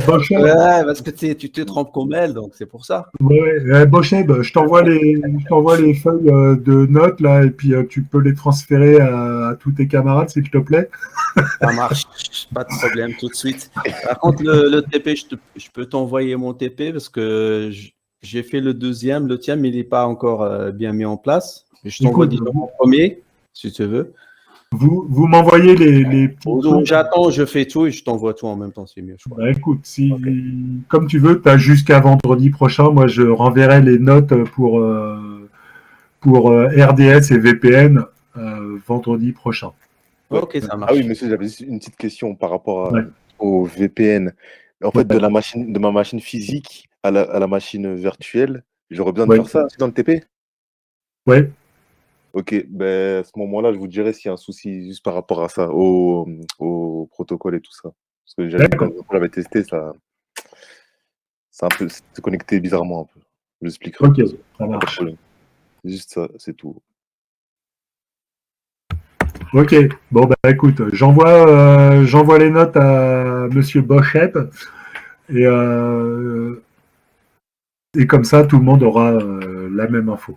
Bochet, Ouais, parce que tu te trompes comme elle, donc c'est pour ça. Bochet, je t'envoie les feuilles de notes là, et puis tu peux les transférer à tous tes camarades, s'il te plaît. Ça marche, pas de problème tout de suite. Par contre, le TP, je peux t'envoyer mon TP parce que j'ai fait le deuxième, le tien, mais il n'est pas encore bien mis en place. Je t'envoie déjà mon premier, si tu veux. Vous m'envoyez les petits trucs. J'attends, je fais tout et je t'envoie tout en même temps, c'est mieux, je crois. Écoute, comme tu veux, tu as jusqu'à vendredi prochain. Moi, je renverrai les notes pour RDS et VPN vendredi prochain. Ok, ça marche. Ah oui, monsieur, j'avais juste une petite question par rapport au VPN. En fait, de ma machine physique à la machine virtuelle, j'aurais besoin de faire ça aussi dans le TP? Ouais. Ok, à ce moment-là, je vous dirai s'il y a un souci juste par rapport à ça, au protocole et tout ça. Parce que j'avais testé, ça c'est un peu c'est connecté bizarrement un peu. Je l'expliquerai. Ok, ça marche. Juste ça, c'est tout. Ok, bon écoute, j'envoie les notes à Monsieur Bochep et comme ça tout le monde aura la même info.